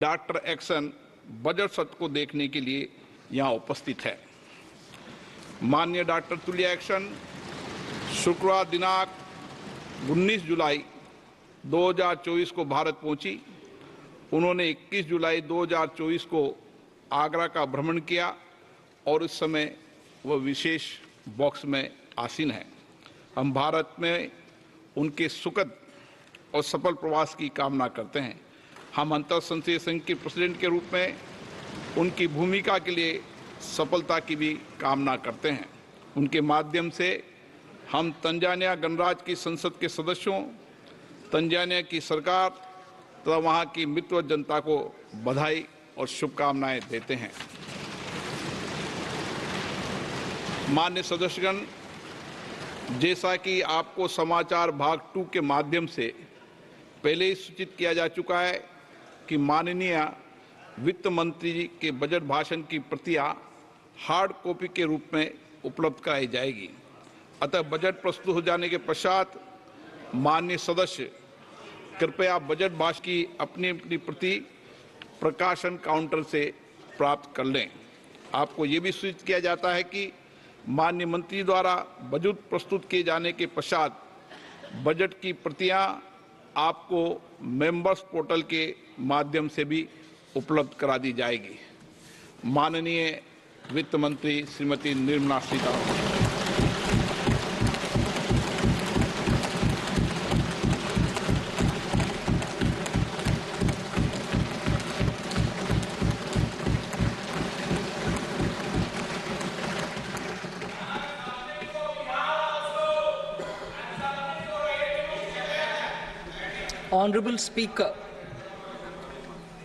Doctor action budget सत्र को देखने के लिए यहाँ उपस्थित है। माननीय डॉक्टर तुल्या एक्शन शुक्रवार दिनांक 19 जुलाई 2024 को भारत पहुंची। उन्होंने 21 जुलाई 2024 को आगरा का भ्रमण किया और इस समय वह विशेष बॉक्स में आसीन है। हम भारत में उनके सुखद और सफल प्रवास की कामना करते हैं। हम अंतर संसदीय संघ के प्रेसिडेंट के रूप में उनकी भूमिका के लिए सफलता की भी कामना करते हैं। उनके माध्यम से हम तंजानिया गणराज्य की संसद के सदस्यों, तंजानिया की सरकार तथा वहां की मित्र जनता को बधाई और शुभकामनाएं देते हैं। माननीय सदस्यगण, जैसा कि आपको समाचार भाग 2 के माध्यम से पहले ही सूचित किया जा चुका है कि माननीय वित्त मंत्री जी के बजट भाषण की प्रतियां हार्ड कॉपी के रूप में उपलब्ध कराई जाएगी। अतः बजट प्रस्तुत हो जाने के पश्चात माननीय सदस्य कृपया बजट भाषण की अपनी अपनी प्रति प्रकाशन काउंटर से प्राप्त कर लें। आपको ये भी सूचित किया जाता है कि माननीय मंत्री द्वारा बजट प्रस्तुत किए जाने के पश्चात बजट की प्रतियां आपको मेंबर्स पोर्टल के माध्यम से भी उपलब्ध करा दी जाएगी। माननीय वित्त मंत्री Shrimati Nirmala Sitharaman. Honorable Speaker,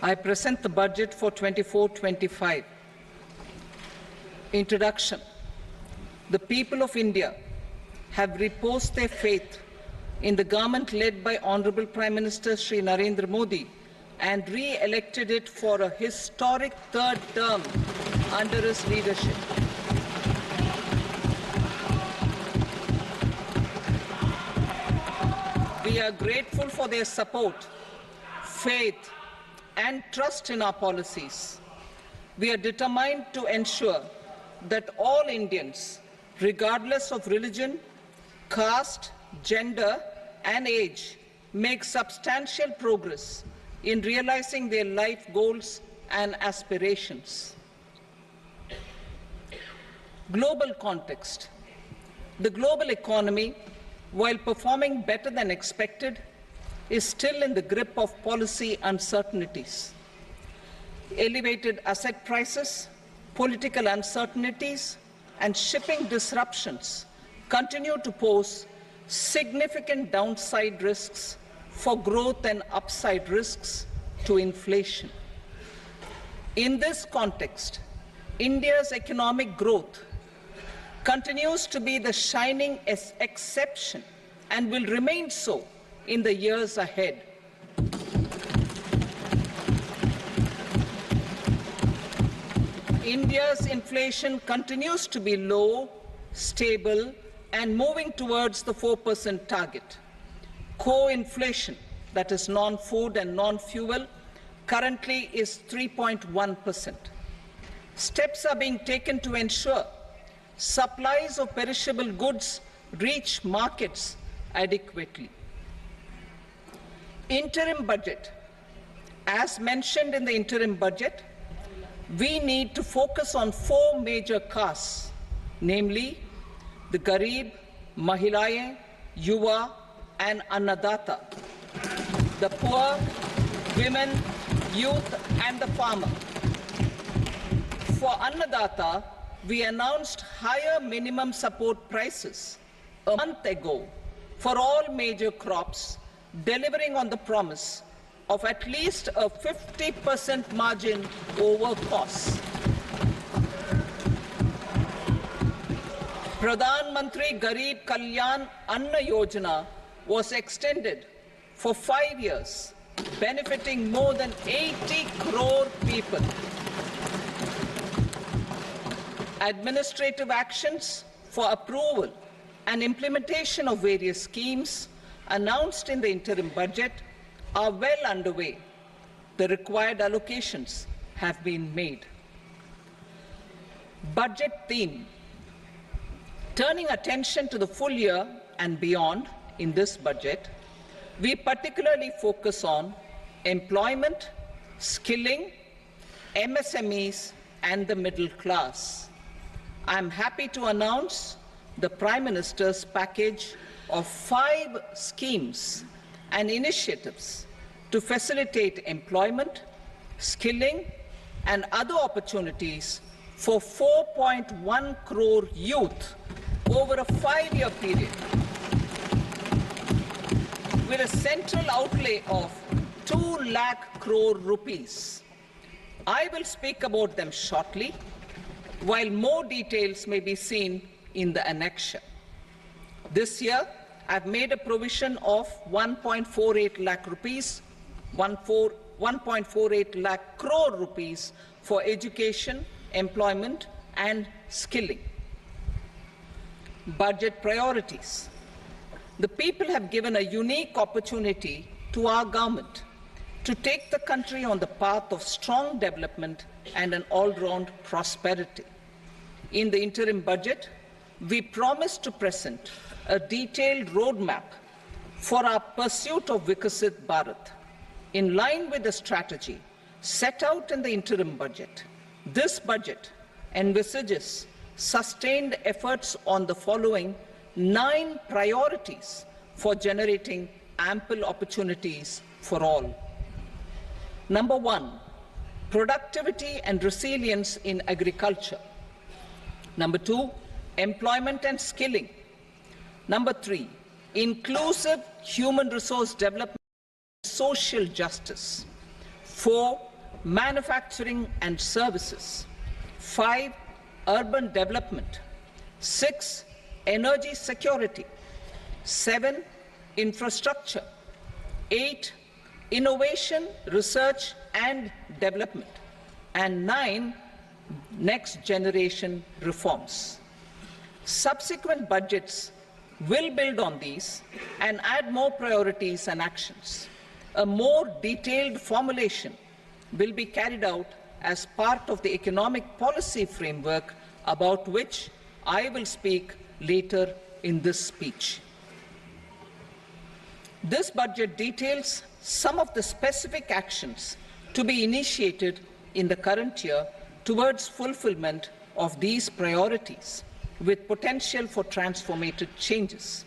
I present the budget for 24-25. Introduction. The people of India have reposed their faith in the government led by Honorable Prime Minister Shri Narendra Modi and re-elected it for a historic third term under his leadership. We are grateful for their support, faith, and trust in our policies. We are determined to ensure that all Indians, regardless of religion, caste, gender, and age, make substantial progress in realizing their life goals and aspirations. Global context. The global economy, while performing better than expected, is still in the grip of policy uncertainties. Elevated asset prices, political uncertainties, and shipping disruptions continue to pose significant downside risks for growth and upside risks to inflation. In this context, India's economic growth continues to be the shining exception and will remain so in the years ahead. India's inflation continues to be low, stable, and moving towards the 4% target. Core inflation, that is non-food and non-fuel, currently is 3.1%. Steps are being taken to ensure supplies of perishable goods reach markets adequately. Interim budget. As mentioned in the interim budget, we need to focus on 4 major castes, namely the Garib, Mahilaye, Yuva, and Annadata, the poor, women, youth, and the farmer. For Annadata, we announced higher minimum support prices a month ago for all major crops, delivering on the promise of at least a 50% margin over costs. Pradhan Mantri Garib Kalyan Anna Yojana was extended for 5 years, benefiting more than 80 crore people. Administrative actions for approval and implementation of various schemes announced in the interim budget are well underway. The required allocations have been made. Budget theme. Turning attention to the full year and beyond in this budget, we particularly focus on employment, skilling, MSMEs, and the middle class. I am happy to announce the Prime Minister's package of 5 schemes and initiatives to facilitate employment, skilling, and other opportunities for 4.1 crore youth over a 5-year period, with a central outlay of 2 lakh crore rupees. I will speak about them shortly, while more details may be seen in the annexure. This year, I've made a provision of 1.48 lakh rupees, 1.48 lakh crore rupees for education, employment, and skilling. Budget priorities. The people have given a unique opportunity to our government to take the country on the path of strong development and an all-round prosperity. In the interim budget, we promise to present a detailed roadmap for our pursuit of Vikasit Bharat. In line with the strategy set out in the interim budget, this budget envisages sustained efforts on the following 9 priorities for generating ample opportunities for all. Number 1, productivity and resilience in agriculture. Number 2, employment and skilling. Number 3, inclusive human resource development and social justice. 4, manufacturing and services. 5, urban development. 6, energy security. 7, infrastructure. 8, innovation, research and development. And 9, next generation reforms. Subsequent budgets will build on these and add more priorities and actions. A more detailed formulation will be carried out as part of the economic policy framework, about which I will speak later in this speech. This budget details some of the specific actions to be initiated in the current year towards fulfillment of these priorities, with potential for transformative changes.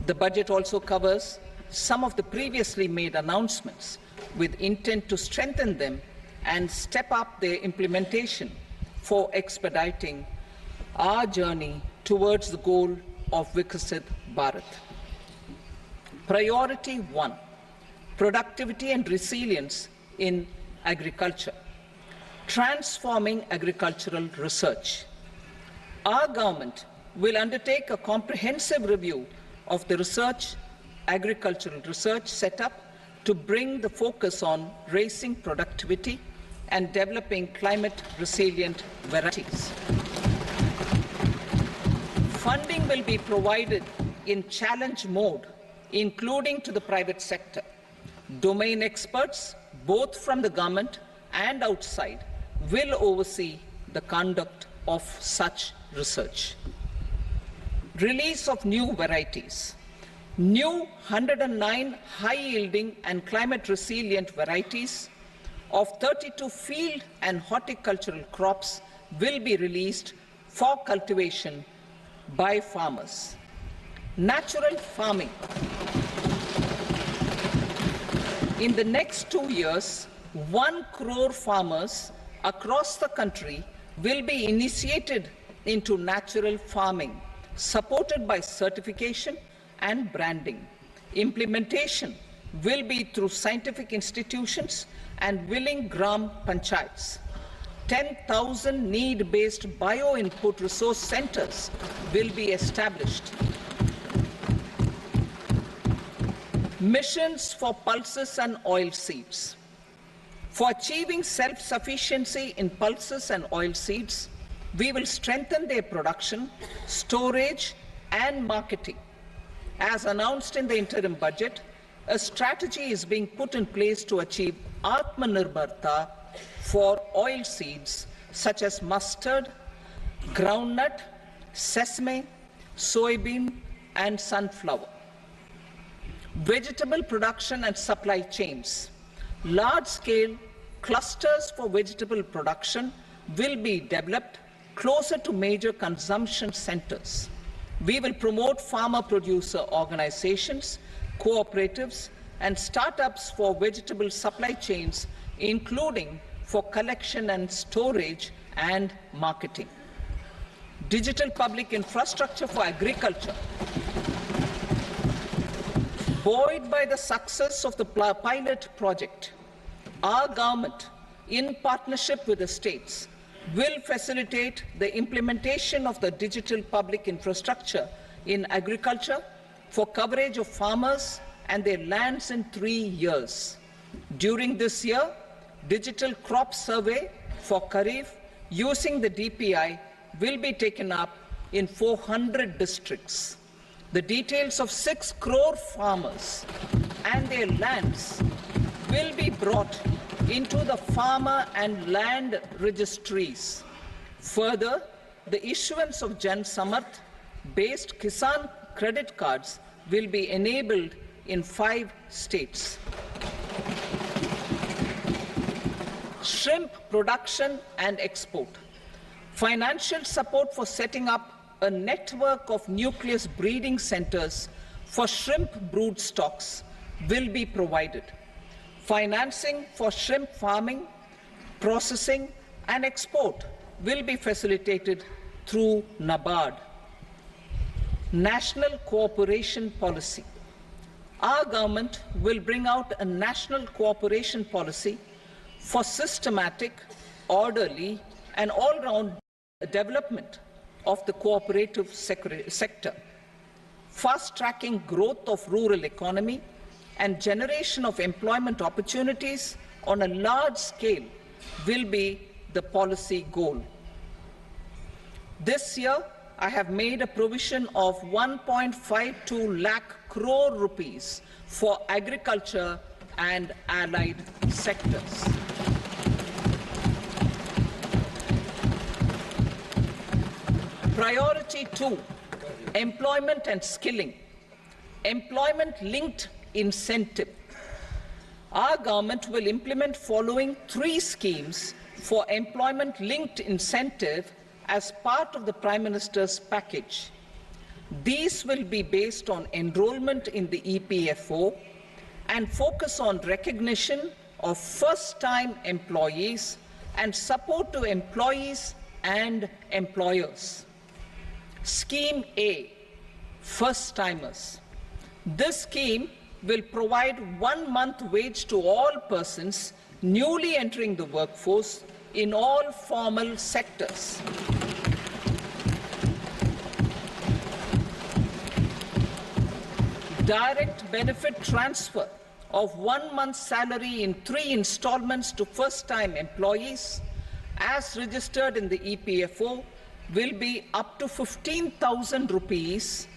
The budget also covers some of the previously made announcements, with intent to strengthen them and step up their implementation for expediting our journey towards the goal of Vikasit Bharat. Priority 1, productivity and resilience in agriculture. Transforming agricultural research. Our government will undertake a comprehensive review of the agricultural research setup to bring the focus on raising productivity and developing climate-resilient varieties. Funding will be provided in challenge mode, including to the private sector. Domain experts, both from the government and outside, will oversee the conduct of such research. Release of new varieties. New 109 high-yielding and climate-resilient varieties of 32 field and horticultural crops will be released for cultivation by farmers. Natural farming. In the next 2 years, 1 crore farmers across the country will be initiated into natural farming, supported by certification and branding. Implementation will be through scientific institutions and willing gram panchayats. 10,000 need-based bio-input resource centers will be established. Missions for pulses and oilseeds. For achieving self-sufficiency in pulses and oilseeds, we will strengthen their production, storage, and marketing. As announced in the interim budget, a strategy is being put in place to achieve Atmanirbharta for oil seeds such as mustard, groundnut, sesame, soybean, and sunflower. Vegetable production and supply chains. Large-scale clusters for vegetable production will be developed closer to major consumption centers. We will promote farmer-producer organizations, cooperatives, and startups for vegetable supply chains, including for collection and storage and marketing. Digital public infrastructure for agriculture. Buoyed by the success of the pilot project, our government, in partnership with the states, will facilitate the implementation of the digital public infrastructure in agriculture for coverage of farmers and their lands in 3 years. During this year, digital crop survey for Kharif using the DPI will be taken up in 400 districts. The details of 6 crore farmers and their lands will be brought into the farmer and land registries. Further, the issuance of Jan Samarth-based Kisan credit cards will be enabled in 5 states. Shrimp production and export. Financial support for setting up a network of nucleus breeding centers for shrimp brood stocks will be provided. Financing for shrimp farming, processing, and export will be facilitated through NABARD. National cooperation policy. Our government will bring out a national cooperation policy for systematic, orderly, and all-round development of the cooperative sector, fast-tracking growth of rural economy and generation of employment opportunities on a large scale will be the policy goal. This year, I have made a provision of 1.52 lakh crore rupees for agriculture and allied sectors. Priority 2, employment and skilling. Employment-linked incentive. Our government will implement following 3 schemes for employment-linked incentive as part of the Prime Minister's package. These will be based on enrollment in the EPFO and focus on recognition of first-time employees and support to employees and employers. Scheme A, first-timers. This scheme will provide 1 month wage to all persons newly entering the workforce in all formal sectors. Direct benefit transfer of 1 month's salary in 3 installments to first-time employees as registered in the EPFO will be up to 15,000 rupees.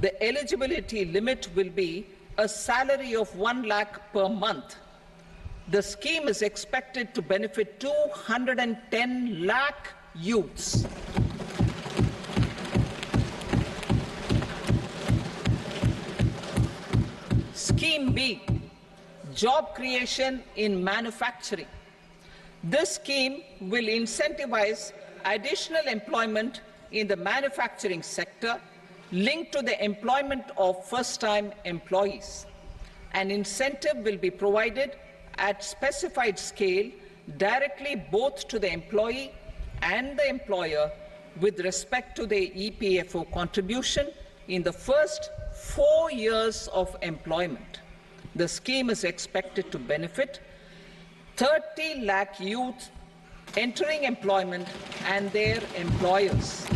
The eligibility limit will be a salary of 1 lakh per month. The scheme is expected to benefit 210 lakh youths. Scheme B, job creation in manufacturing. This scheme will incentivize additional employment in the manufacturing sector linked to the employment of first-time employees. An incentive will be provided at specified scale directly both to the employee and the employer with respect to the EPFO contribution in the first 4 years of employment. The scheme is expected to benefit 30 lakh youth entering employment and their employers.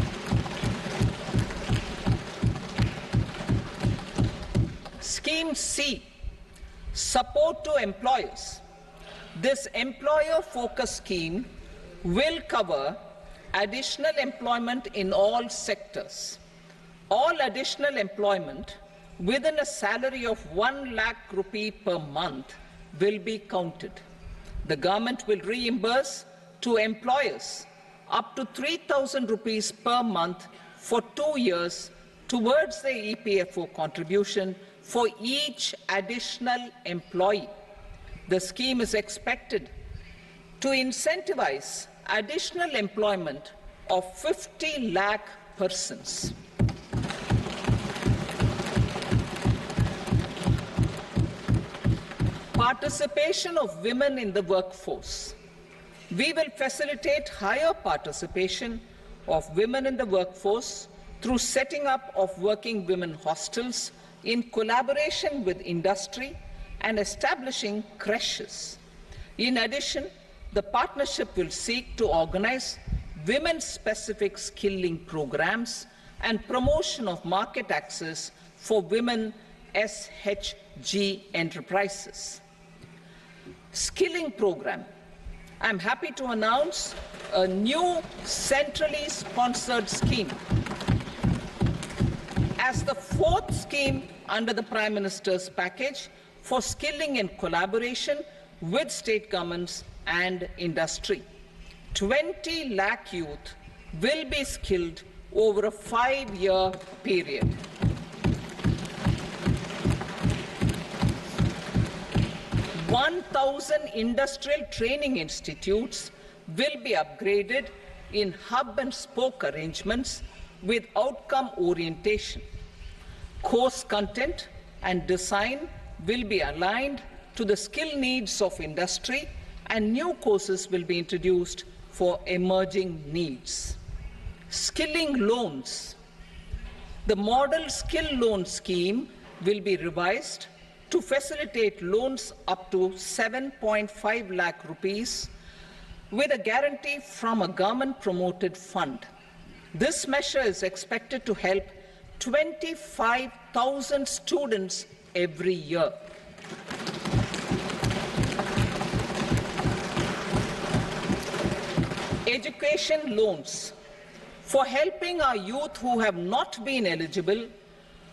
Scheme C, support to employers. This employer-focused scheme will cover additional employment in all sectors. All additional employment within a salary of 1 lakh rupee per month will be counted. The government will reimburse to employers up to 3,000 rupees per month for 2 years towards the EPFO contribution for each additional employee. The scheme is expected to incentivize additional employment of 50 lakh persons. Participation of women in the workforce. We will facilitate higher participation of women in the workforce through setting up of working women hostels in collaboration with industry and establishing creches. In addition, the partnership will seek to organize women-specific skilling programs and promotion of market access for women SHG enterprises. Skilling program. I'm happy to announce a new centrally sponsored scheme as the fourth scheme under the Prime Minister's package for skilling in collaboration with state governments and industry. 20 lakh youth will be skilled over a 5-year period. "1,000 industrial training institutes will be upgraded in hub and spoke arrangements with outcome orientation. Course content and design will be aligned to the skill needs of industry, and new courses will be introduced for emerging needs." Skilling loans. The model skill loan scheme will be revised to facilitate loans up to 7.5 lakh rupees with a guarantee from a government-promoted fund. This measure is expected to help 25,000 students every year. Education loans. For helping our youth who have not been eligible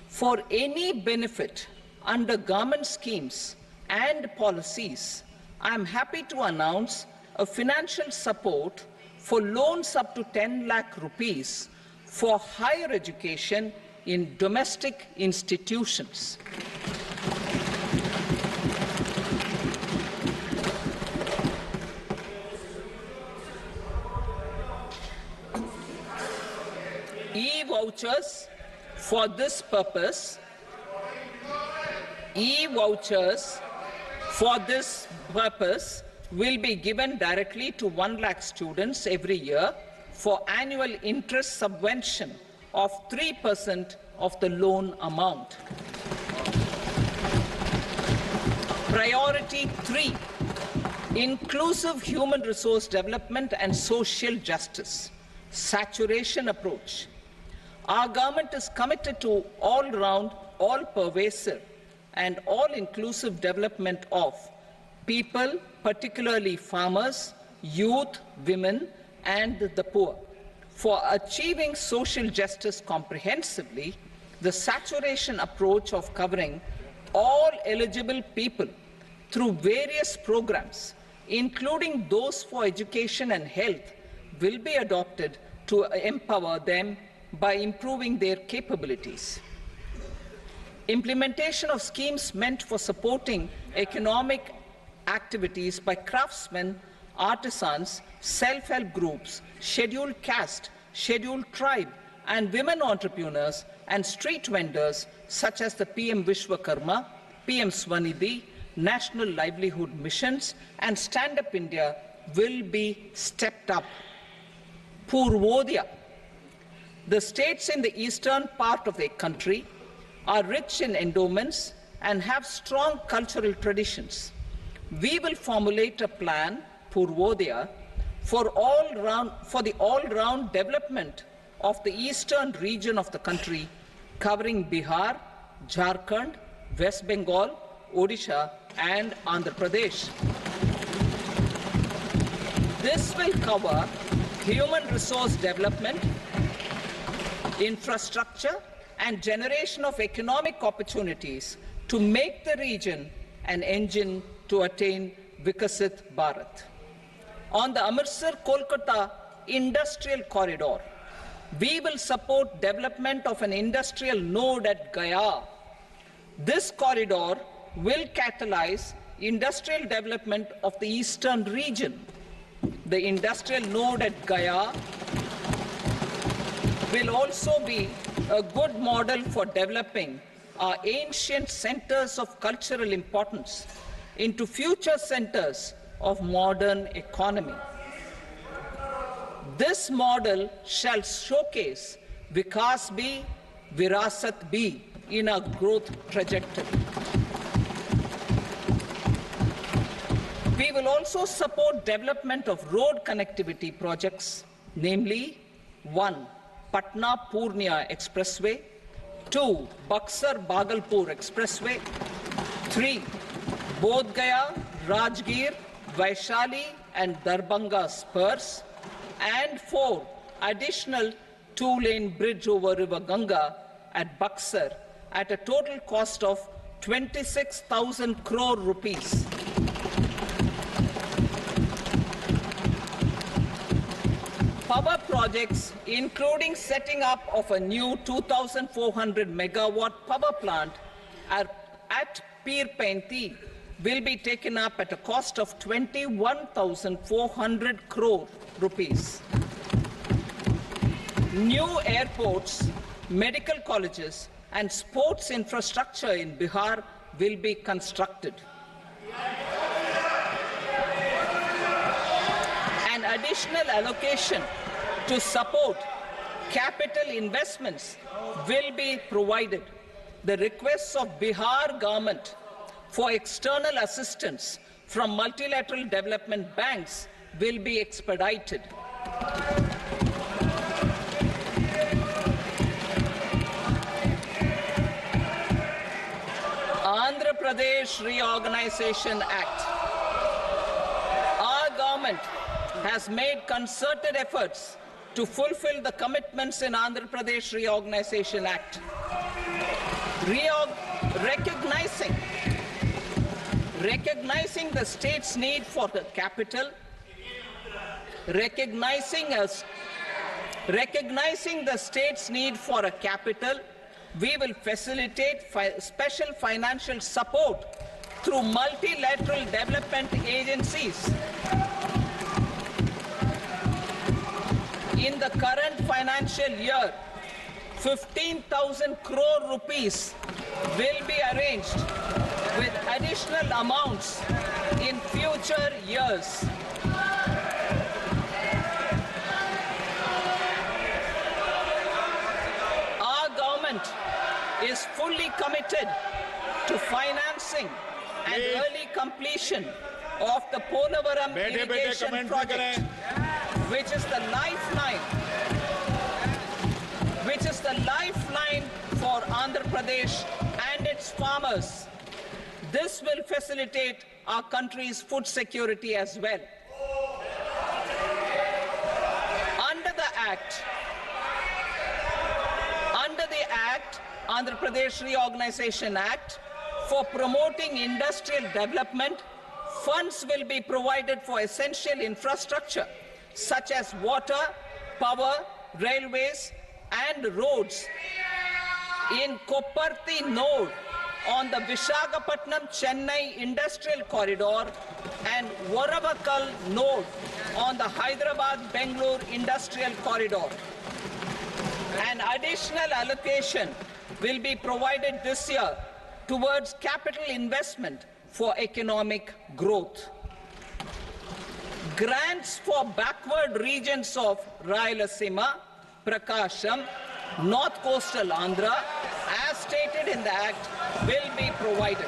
for any benefit under government schemes and policies, I am happy to announce a financial support for loans up to 10 lakh rupees for higher education in domestic institutions. E-vouchers for this purpose. E-vouchers for this purpose will be given directly to 1 lakh students every year for annual interest subvention of 3% of the loan amount. Priority 3, inclusive human resource development and social justice. Saturation approach. Our government is committed to all-round, all-pervasive and all-inclusive development of people, particularly farmers, youth, women, and the poor. For achieving social justice comprehensively, the saturation approach of covering all eligible people through various programs, including those for education and health, will be adopted to empower them by improving their capabilities. Implementation of schemes meant for supporting economic activities by craftsmen, artisans, self-help groups, scheduled caste, scheduled tribe, and women entrepreneurs and street vendors such as the PM Vishwakarma, PM Swanidhi, National Livelihood Missions, and Stand Up India will be stepped up. Purvodaya. The states in the eastern part of the country are rich in endowments and have strong cultural traditions. We will formulate a plan, Purvodaya, for the all-round development of the eastern region of the country, covering Bihar, Jharkhand, West Bengal, Odisha, and Andhra Pradesh. This will cover human resource development, infrastructure, and generation of economic opportunities to make the region an engine to attain Vikasit Bharat. On the Amritsar-Kolkata Industrial Corridor, we will support development of an industrial node at Gaya. This corridor will catalyze industrial development of the eastern region. The industrial node at Gaya will also be a good model for developing our ancient centers of cultural importance into future centers of modern economy. This model shall showcase Vikas B, Virasat B in our growth trajectory. We will also support development of road connectivity projects, namely 1. Patna-Purnia Expressway, 2. Buxar-Bhagalpur Expressway, 3. Bodh Gaya, Rajgir, Vaishali and Darbhanga spurs, and 4. Additional 2-lane bridge over River Ganga at Buxar at a total cost of 26,000 crore rupees. Power projects, including setting up of a new 2,400 megawatt power plant at Pir Painti, will be taken up at a cost of 21,400 crore rupees. New airports, medical colleges, and sports infrastructure in Bihar will be constructed. An additional allocation to support capital investments will be provided. The requests of Bihar government for external assistance from multilateral development banks will be expedited. Andhra Pradesh Reorganization Act. Our government has made concerted efforts to fulfill the commitments in Andhra Pradesh Reorganization Act. Recognizing the state's need for the capital, recognizing the state's need for a capital, we will facilitate special financial support through multilateral development agencies. In the current financial year, 15,000 crore rupees will be arranged with additional amounts in future years. Our government is fully committed to financing and early completion of the Polavaram irrigation project, which is the lifeline for Andhra Pradesh and its farmers. This will facilitate our country's food security as well. Under the Andhra Pradesh Reorganization Act, for promoting industrial development, funds will be provided for essential infrastructure such as water, power, railways, and roads. In Kopparthi node on the Visakhapatnam-Chennai Industrial Corridor and Varavakal node on the Hyderabad-Bengaluru Industrial Corridor. An additional allocation will be provided this year towards capital investment for economic growth. Grants for backward regions of Rayalaseema, Prakasham, North Coastal Andhra, as stated in the Act, will be provided.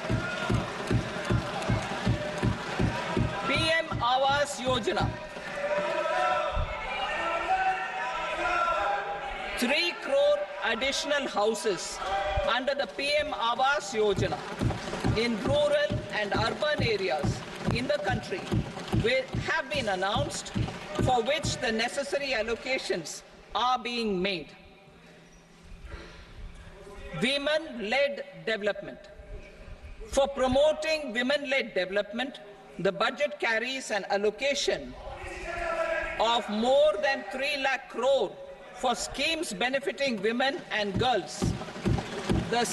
PM Awas Yojana. 3 crore additional houses under the PM Awas Yojana in rural and urban areas in the country have been announced, for which the necessary allocations are being made. women-led development. For promoting women-led development, the budget carries an allocation of more than 3 lakh crore for schemes benefiting women and girls. This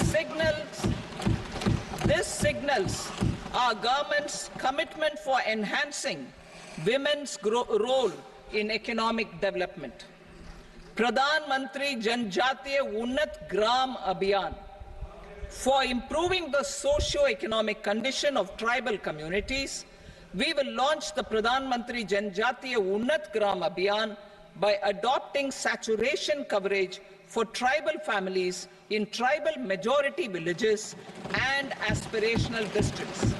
signals our government's commitment for enhancing women's role in economic development. Pradhan Mantri Janjatiya Unnat Gram Abhiyan, for improving the socio-economic condition of tribal communities, we will launch the Pradhan Mantri Janjatiya Unnat Gram Abhiyan by adopting saturation coverage for tribal families in tribal majority villages and aspirational districts.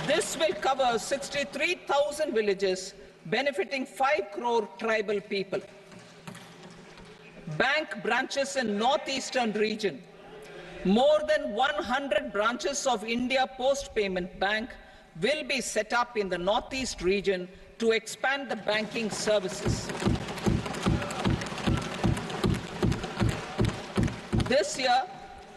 This will cover 63,000 villages, benefiting 5 crore tribal people. Bank branches in northeastern region. More than 100 branches of India Post Payment Bank will be set up in the northeast region to expand the banking services. This year,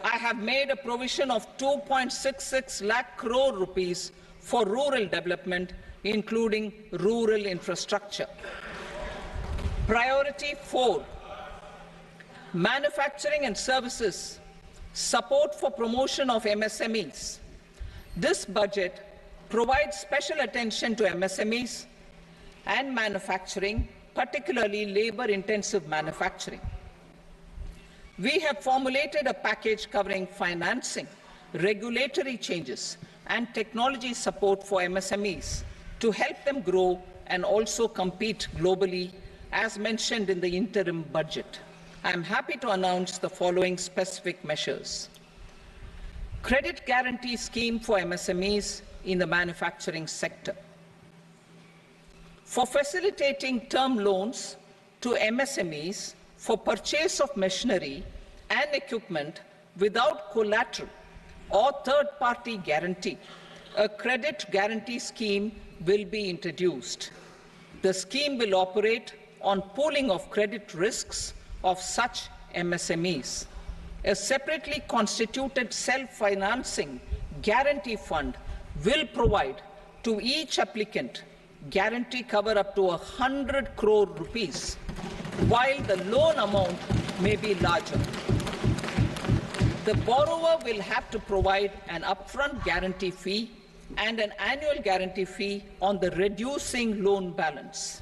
I have made a provision of 2.66 lakh crore rupees for rural development, including rural infrastructure. Priority 4, manufacturing and services, support for promotion of MSMEs. This budget provides special attention to MSMEs and manufacturing, particularly labor-intensive manufacturing. We have formulated a package covering financing, regulatory changes, and technology support for MSMEs to help them grow and also compete globally, as mentioned in the interim budget. I am happy to announce the following specific measures. Credit guarantee scheme for MSMEs in the manufacturing sector. For facilitating term loans to MSMEs for purchase of machinery and equipment without collateral or third-party guarantee, a credit guarantee scheme will be introduced. The scheme will operate on pooling of credit risks of such MSMEs. A separately constituted self-financing guarantee fund will provide to each applicant guarantee cover up to 100 crore rupees, while the loan amount may be larger. The borrower will have to provide an upfront guarantee fee and an annual guarantee fee on the reducing loan balance.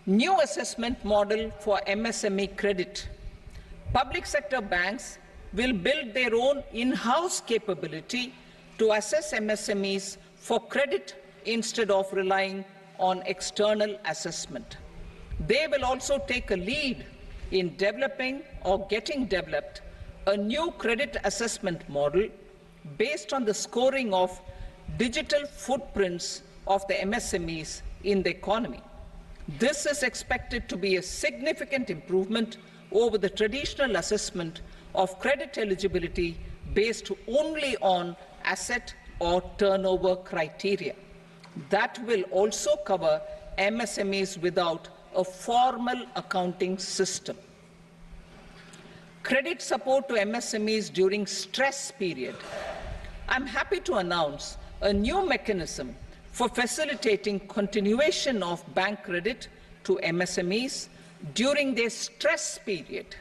New assessment model for MSME credit. Public sector banks will build their own in-house capability to assess MSMEs for credit instead of relying on external assessment. They will also take a lead in developing or getting developed a new credit assessment model based on the scoring of digital footprints of the MSMEs in the economy. This is expected to be a significant improvement over the traditional assessment of credit eligibility based only on asset or turnover criteria. That will also cover MSMEs without a formal accounting system. Credit support to MSMEs during stress period. I'm happy to announce a new mechanism for facilitating continuation of bank credit to MSMEs during their stress period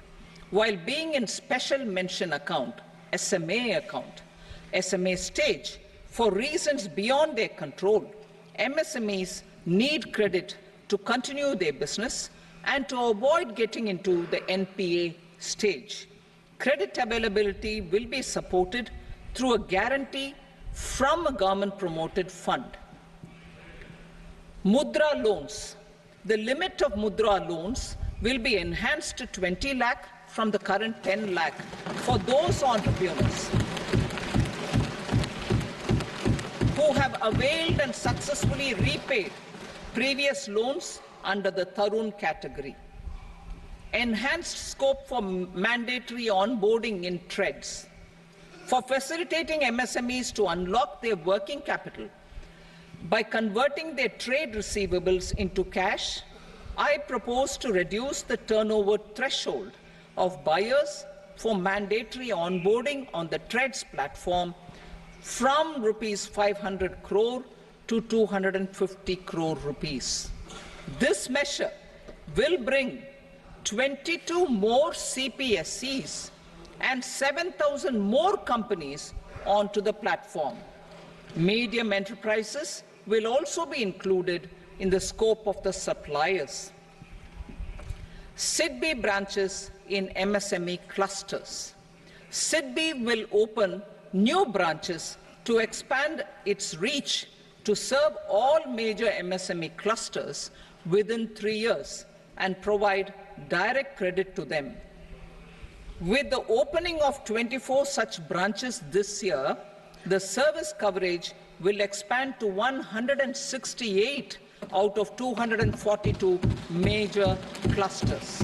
while being in special mention account, SMA stage, for reasons beyond their control. MSMEs need credit to continue their business and to avoid getting into the NPA stage. Credit availability will be supported through a guarantee from a government-promoted fund. Mudra loans. The limit of Mudra loans will be enhanced to 20 lakh from the current 10 lakh for those entrepreneurs who have availed and successfully repaid previous loans under the Tarun category. Enhanced scope for mandatory onboarding in trades. For facilitating MSMEs to unlock their working capital by converting their trade receivables into cash I propose to reduce the turnover threshold of buyers for mandatory onboarding on the TREADS platform from rupees 500 crore to 250 crore rupees. This measure will bring 22 more CPSCs and 7,000 more companies onto the platform. Medium enterprises will also be included in the scope of the suppliers. SIDBI branches in MSME clusters. SIDBI will open new branches to expand its reach to serve all major MSME clusters within 3 years and provide direct credit to them. With the opening of 24 such branches this year, the service coverage will expand to 168 out of 242 major clusters.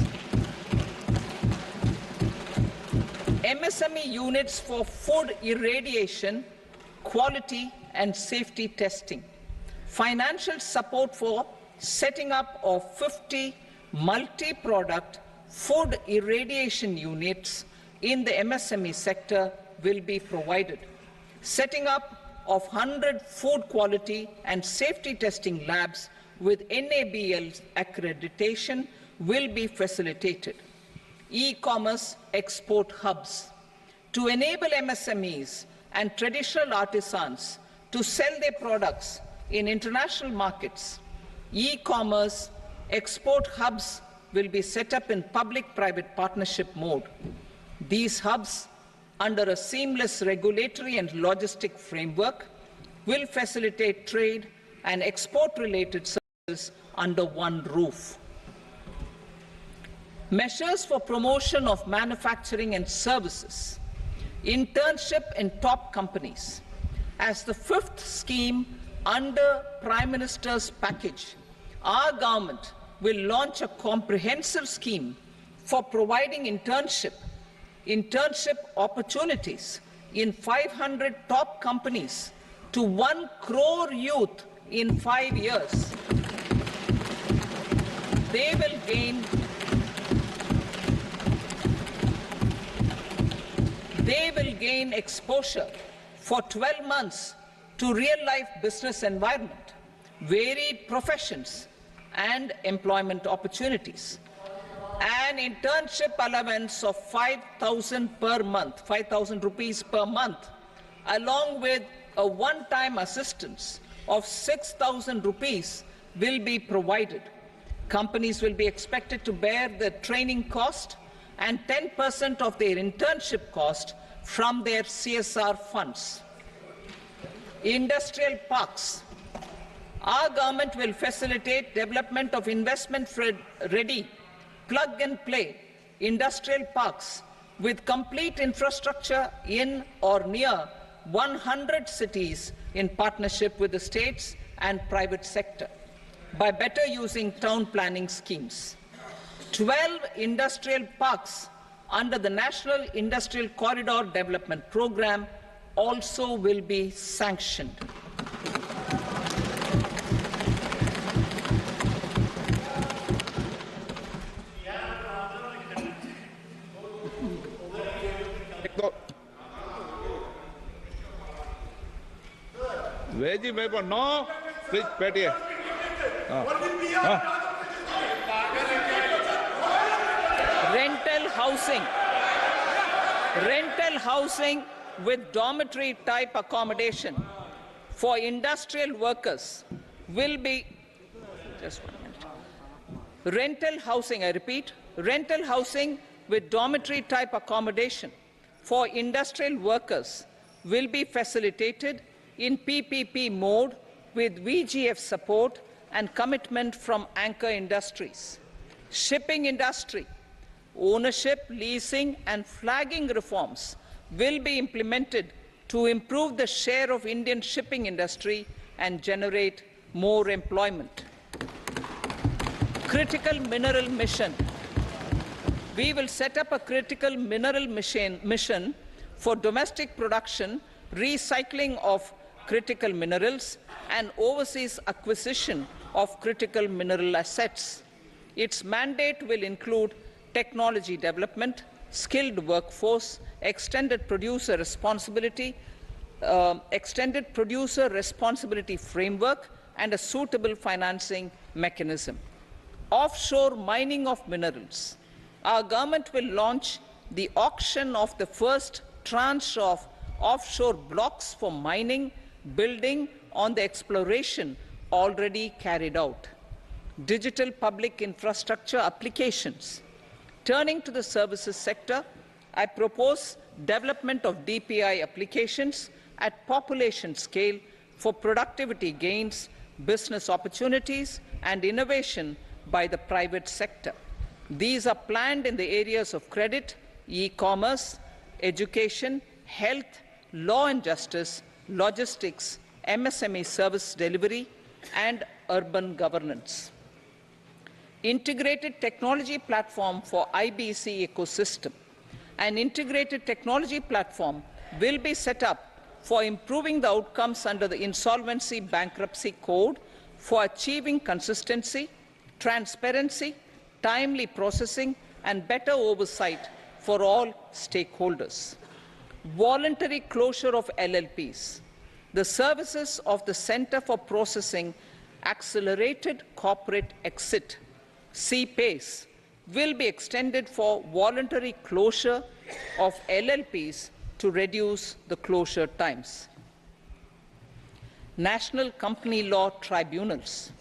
MSME units for food irradiation, quality and safety testing. Financial support for setting up of 50 multi-product food irradiation units in the MSME sector will be provided. Setting up of 100 food quality and safety testing labs with NABL accreditation will be facilitated. E-commerce export hubs to enable MSMEs and traditional artisans to sell their products in international markets. E-commerce export hubs will be set up in public-private partnership mode. These hubs, under a seamless regulatory and logistic framework, will facilitate trade and export-related services under one roof. Measures for promotion of manufacturing and services. Internship in top companies. As the fifth scheme under Prime Minister's package, our government will launch a comprehensive scheme for providing internship opportunities in 500 top companies to 1 crore youth in 5 years. They will gain exposure for 12 months to real-life business environment, varied professions, and employment opportunities. An internship allowance of 5,000 per month, 5,000 rupees per month, along with a one-time assistance of 6,000 rupees will be provided. Companies will be expected to bear the training cost and 10% of their internship cost from their CSR funds. Industrial parks. Our government will facilitate development of investment-ready, plug-and-play industrial parks with complete infrastructure in or near 100 cities in partnership with the states and private sector by better using town planning schemes. 12 industrial parks under the National Industrial Corridor Development Program also will be sanctioned. Veggie paper, no. Please, Petty. Rental housing with dormitory type accommodation for industrial workers will be, just 1 minute. Rental housing, I repeat, rental housing with dormitory type accommodation for industrial workers will be facilitated in PPP mode with VGF support and commitment from anchor industries. Shipping industry, ownership, leasing and flagging reforms will be implemented to improve the share of Indian shipping industry and generate more employment. Critical mineral mission. We will set up a critical mineral mission for domestic production, recycling of critical minerals and overseas acquisition of critical mineral assets. Its mandate will include technology development, skilled workforce, extended producer responsibility framework, and a suitable financing mechanism. Offshore mining of minerals. Our government will launch the auction of the first tranche of offshore blocks for mining, building on the exploration already carried out. Digital public infrastructure applications. Turning to the services sector, I propose development of DPI applications at population scale for productivity gains, business opportunities, and innovation by the private sector. These are planned in the areas of credit, e-commerce, education, health, law and justice, logistics, MSME service delivery, and urban governance. Integrated technology platform for IBC ecosystem. An integrated technology platform will be set up for improving the outcomes under the Insolvency Bankruptcy Code for achieving consistency, transparency, timely processing, and better oversight for all stakeholders. Voluntary closure of LLPs. The services of the Center for Processing Accelerated Corporate Exit, CPACE, will be extended for voluntary closure of LLPs to reduce the closure times. National Company Law Tribunals.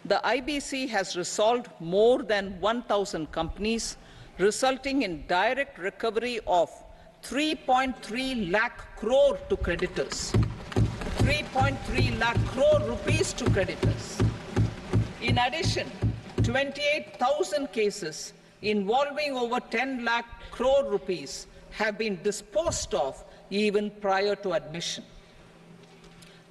The IBC has resolved more than 1,000 companies, resulting in direct recovery of 3.3 lakh crore to creditors. 3.3 lakh crore rupees to creditors. In addition, 28,000 cases involving over 10 lakh crore rupees have been disposed of even prior to admission.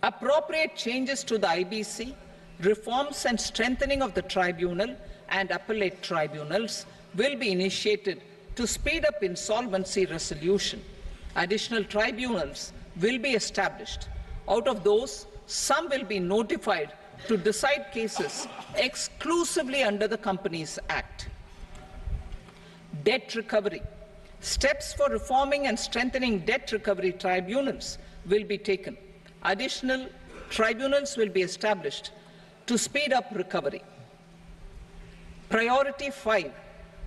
Appropriate changes to the IBC, reforms and strengthening of the tribunal and appellate tribunals will be initiated to speed up insolvency resolution. Additional tribunals will be established. Out of those, some will be notified to decide cases exclusively under the Companies Act. Debt recovery. Steps for reforming and strengthening debt recovery tribunals will be taken. Additional tribunals will be established to speed up recovery. Priority 5,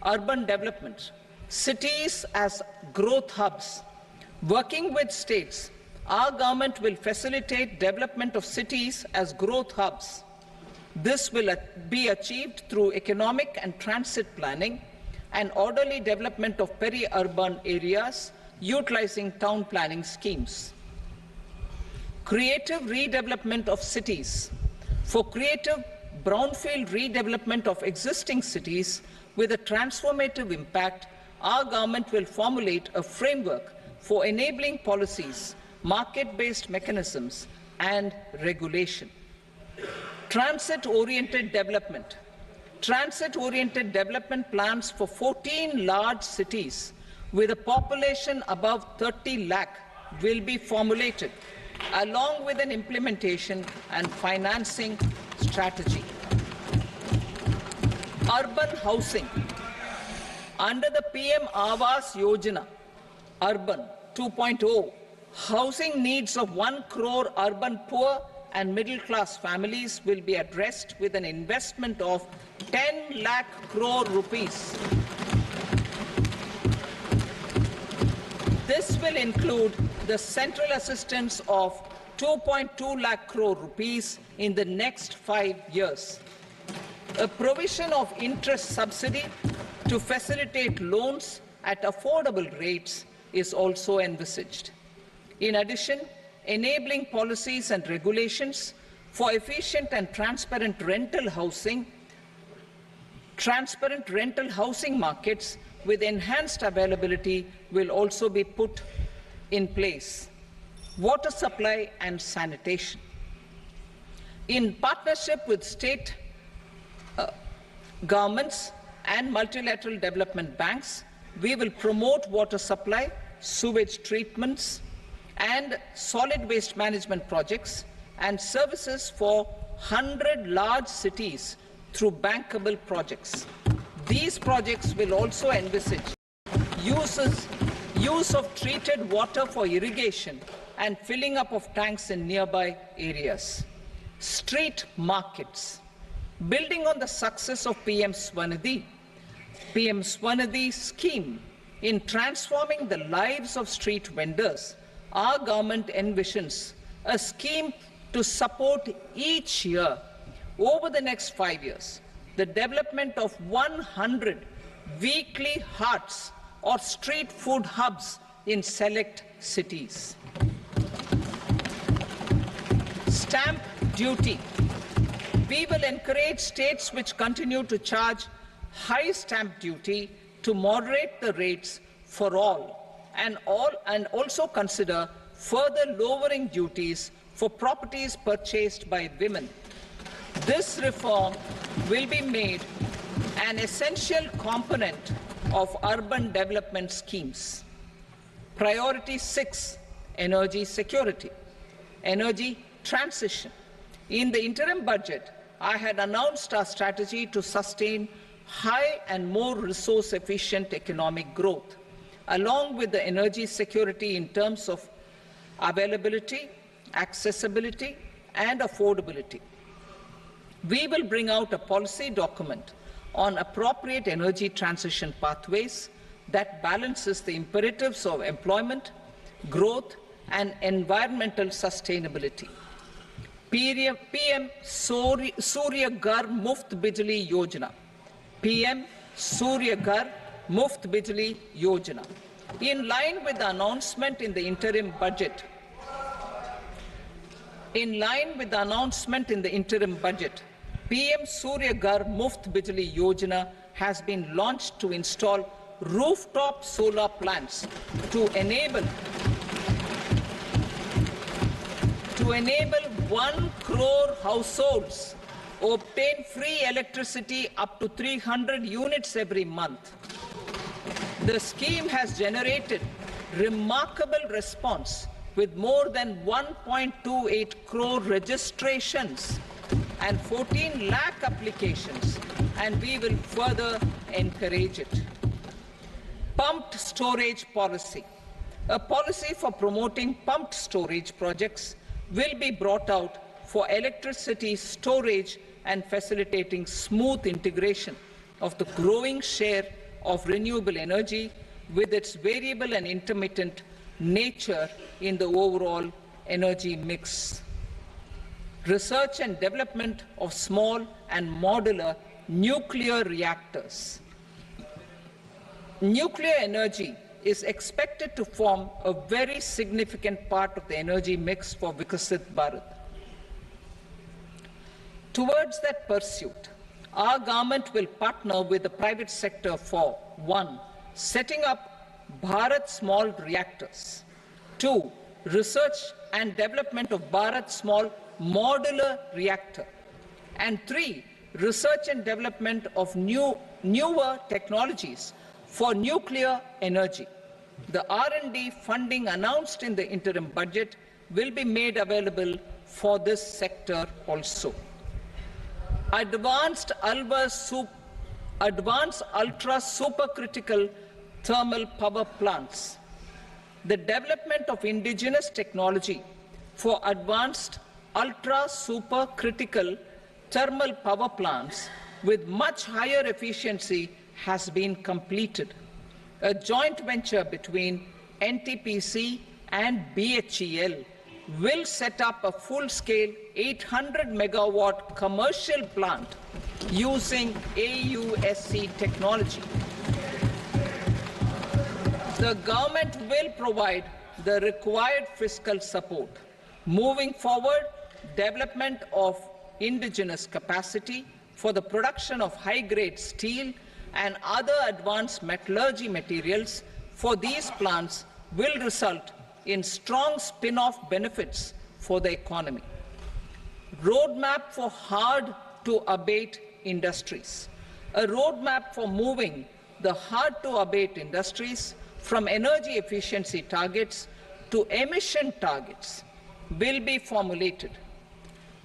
urban development. Cities as growth hubs. Working with states, our government will facilitate development of cities as growth hubs. This will be achieved through economic and transit planning and orderly development of peri-urban areas utilizing town planning schemes. Creative redevelopment of cities. For creative brownfield redevelopment of existing cities with a transformative impact, our government will formulate a framework for enabling policies, market-based mechanisms, and regulation. Transit-oriented development. Transit-oriented development plans for 14 large cities with a population above 30 lakh will be formulated, along with an implementation and financing strategy. Urban housing. Under the PM Awas Yojana, Urban 2.0, housing needs of 1 crore urban poor and middle-class families will be addressed with an investment of 10 lakh crore rupees. This will include the central assistance of 2.2 lakh crore rupees in the next 5 years. A provision of interest subsidy to facilitate loans at affordable rates is also envisaged. In addition, enabling policies and regulations for efficient and transparent rental housing markets with enhanced availability will also be put in place. Water supply and sanitation. In partnership with state governments and multilateral development banks, we will promote water supply, sewage treatments, and solid waste management projects and services for 100 large cities through bankable projects. These projects will also envisage use of treated water for irrigation and filling up of tanks in nearby areas. Street markets. Building on the success of PM Swanidhi's scheme in transforming the lives of street vendors, our government envisions a scheme to support each year, over the next 5 years, the development of 100 weekly carts or street food hubs in select cities. Stamp duty. We will encourage states which continue to charge high stamp duty to moderate the rates for all and also consider further lowering duties for properties purchased by women. This reform will be made an essential component of urban development schemes. Priority 6, energy security, energy transition. In the interim budget, I had announced our strategy to sustain high and more resource-efficient economic growth, along with the energy security in terms of availability, accessibility, and affordability. We will bring out a policy document on appropriate energy transition pathways that balances the imperatives of employment, growth, and environmental sustainability. PM Surya Ghar Muft Bijli Yojana. PM Surya Ghar Muft Bijli Yojana. In line with the announcement in the interim budget, PM Surya Ghar Muft Bijli Yojana has been launched to install rooftop solar plants to enable 1 crore households obtain free electricity up to 300 units every month. The scheme has generated remarkable response with more than 1.28 crore registrations and 14 lakh applications, and we will further encourage it. Pumped storage policy. A policy for promoting pumped storage projects will be brought out for electricity storage and facilitating smooth integration of the growing share of renewable energy with its variable and intermittent nature in the overall energy mix. Research and development of small and modular nuclear reactors. Nuclear energy is expected to form a very significant part of the energy mix for Vikasit Bharat. Towards that pursuit, our government will partner with the private sector for 1. Setting up Bharat Small Reactors, 2. Research and development of Bharat Small Modular Reactor, and 3. Research and development of newer technologies for nuclear energy. The R&D funding announced in the interim budget will be made available for this sector also. Advanced ultra supercritical thermal power plants. The development of indigenous technology for advanced ultra supercritical thermal power plants with much higher efficiency has been completed. A joint venture between NTPC and BHEL will set up a full-scale 800 megawatt commercial plant using AUSC technology. The government will provide the required fiscal support. Moving forward, development of indigenous capacity for the production of high-grade steel and other advanced metallurgy materials for these plants will result in strong spin-off benefits for the economy. Roadmap for hard-to-abate industries. A roadmap for moving the hard-to-abate industries from energy efficiency targets to emission targets will be formulated.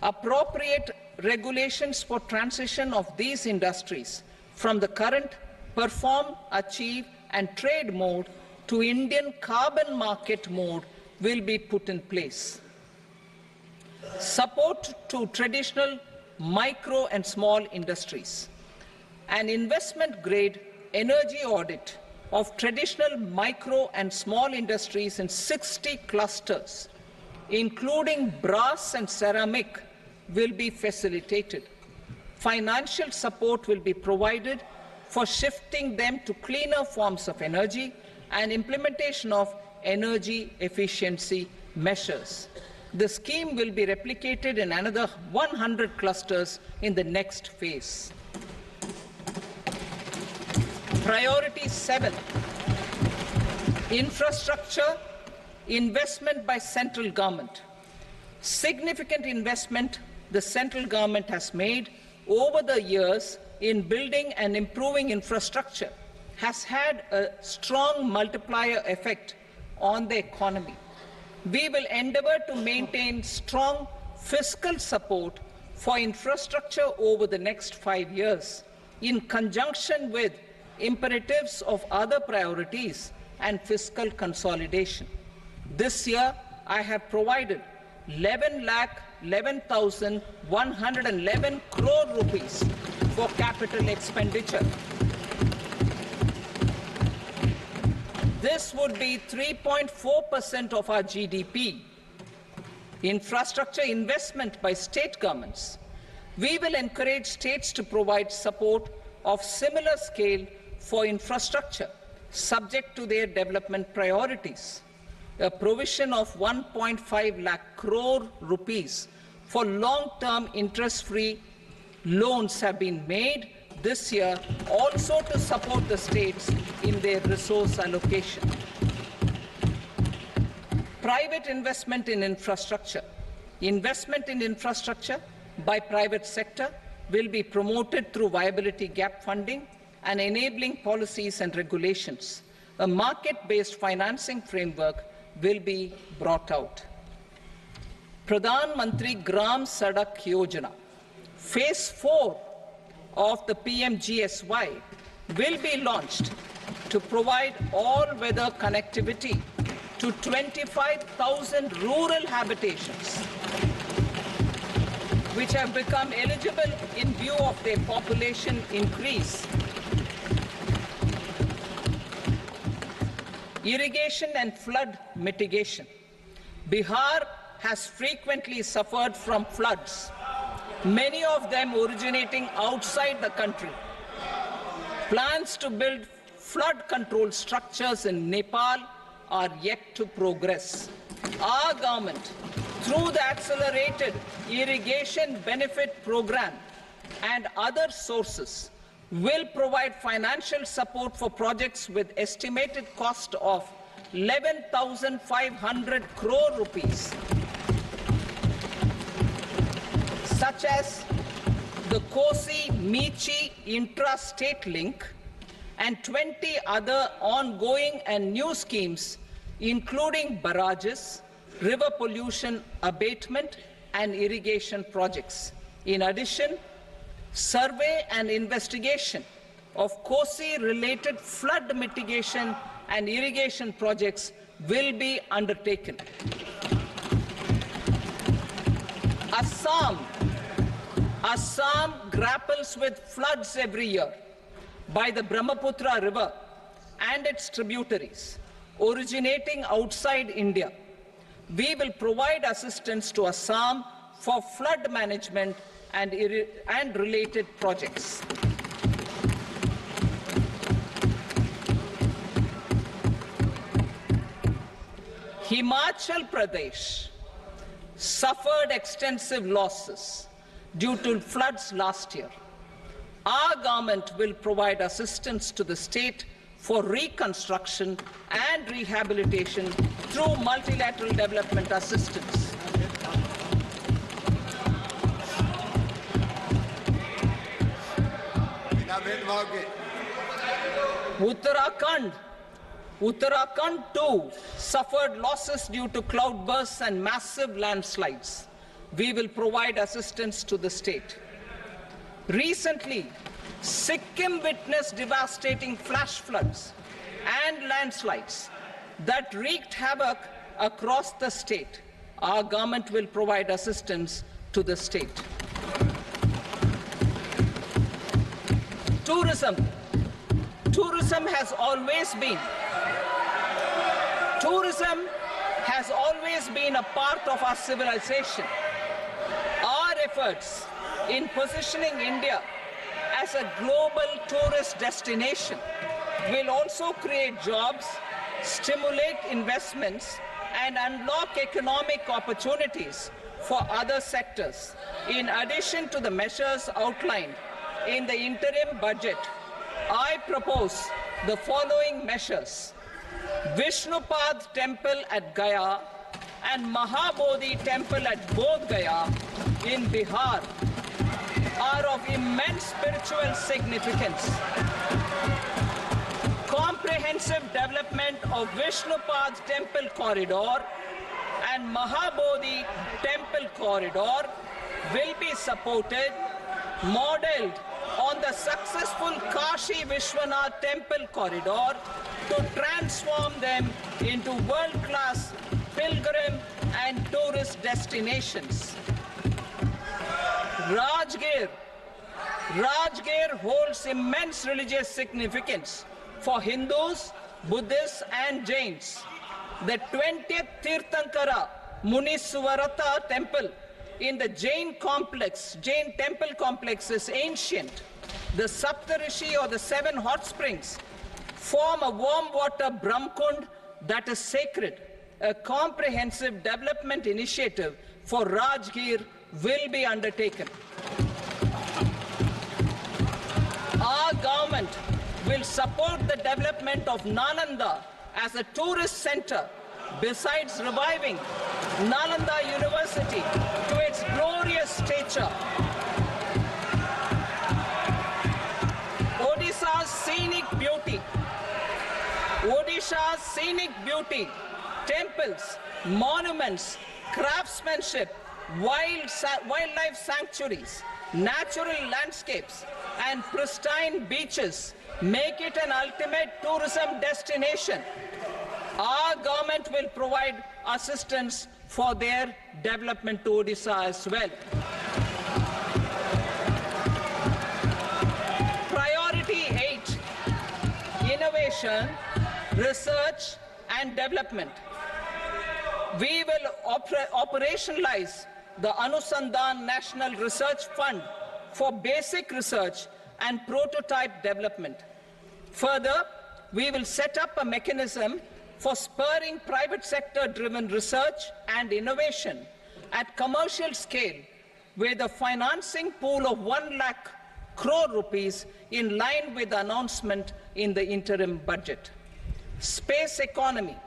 Appropriate regulations for transition of these industries from the current perform, achieve and trade mode to Indian carbon market mode will be put in place. Support to traditional micro and small industries. An investment-grade energy audit of traditional micro and small industries in 60 clusters, including brass and ceramic, will be facilitated. Financial support will be provided for shifting them to cleaner forms of energy and implementation of energy efficiency measures. The scheme will be replicated in another 100 clusters in the next phase. Priority 7, infrastructure investment by central government. Significant investment the central government has made over the years in building and improving infrastructure has had a strong multiplier effect on the economy. We will endeavour to maintain strong fiscal support for infrastructure over the next 5 years in conjunction with imperatives of other priorities and fiscal consolidation. This year, I have provided 11,11,111 crore rupees for capital expenditure. This would be 3.4% of our GDP. Infrastructure investment by state governments. We will encourage states to provide support of similar scale for infrastructure, subject to their development priorities. A provision of 1.5 lakh crore rupees for long-term interest-free loans have been made this year also to support the states in their resource allocation. Private investment in infrastructure. Investment in infrastructure by private sector will be promoted through viability gap funding and enabling policies and regulations. A market-based financing framework will be brought out. Pradhan Mantri Gram Sadak Yojana, Phase 4 of the PMGSY will be launched to provide all-weather connectivity to 25,000 rural habitations, which have become eligible in view of their population increase. Irrigation and flood mitigation. Bihar has frequently suffered from floods, many of them originating outside the country. Plans to build flood control structures in Nepal are yet to progress. Our government, through the Accelerated Irrigation Benefit Program and other sources, will provide financial support for projects with estimated cost of 11,500 crore rupees, such as the Kosi-Michi intra-state link and 20 other ongoing and new schemes, including barrages, river pollution abatement and irrigation projects. In addition, survey and investigation of Kosi-related flood mitigation and irrigation projects will be undertaken. Assam grapples with floods every year by the Brahmaputra River and its tributaries originating outside India. We will provide assistance to Assam for flood management and related projects. Himachal Pradesh suffered extensive losses due to floods last year. Our government will provide assistance to the state for reconstruction and rehabilitation through multilateral development assistance. Uttarakhand too suffered losses due to cloudbursts and massive landslides. we will provide assistance to the state. Recently, Sikkim witnessed devastating flash floods and landslides that wreaked havoc across the state. Our government will provide assistance to the state. Tourism. Tourism has always been a part of our civilization. Our efforts in positioning India as a global tourist destination will also create jobs, stimulate investments, and unlock economic opportunities for other sectors. In addition to the measures outlined in the interim budget, I propose the following measures. Vishnupad Temple at Gaya and Mahabodhi Temple at Bodh Gaya in Bihar are of immense spiritual significance. Comprehensive development of Vishnupad Temple Corridor and Mahabodhi Temple Corridor will be supported, modeled on the successful Kashi Vishwanath Temple Corridor to transform them into world-class pilgrim and tourist destinations. Rajgir holds immense religious significance for Hindus, Buddhists and Jains. The 20th Tirthankara Muniswarata temple in the Jain temple complex is ancient. The Saptarishi or the 7 hot springs form a warm water Brahmkund that is sacred. A comprehensive development initiative for Rajgir will be undertaken. Our government will support the development of Nalanda as a tourist center, besides reviving Nalanda University to its glorious stature. Odisha's scenic beauty, temples, monuments, craftsmanship, wildlife sanctuaries, natural landscapes, and pristine beaches make it an ultimate tourism destination. Our government will provide assistance for their development to Odisha as well. Priority 8, innovation, research and development. We will operationalize the Anusandhan National Research Fund for basic research and prototype development. Further, we will set up a mechanism for spurring private sector-driven research and innovation at commercial scale with a financing pool of 1 lakh crore rupees in line with the announcement in the interim budget. Space economy.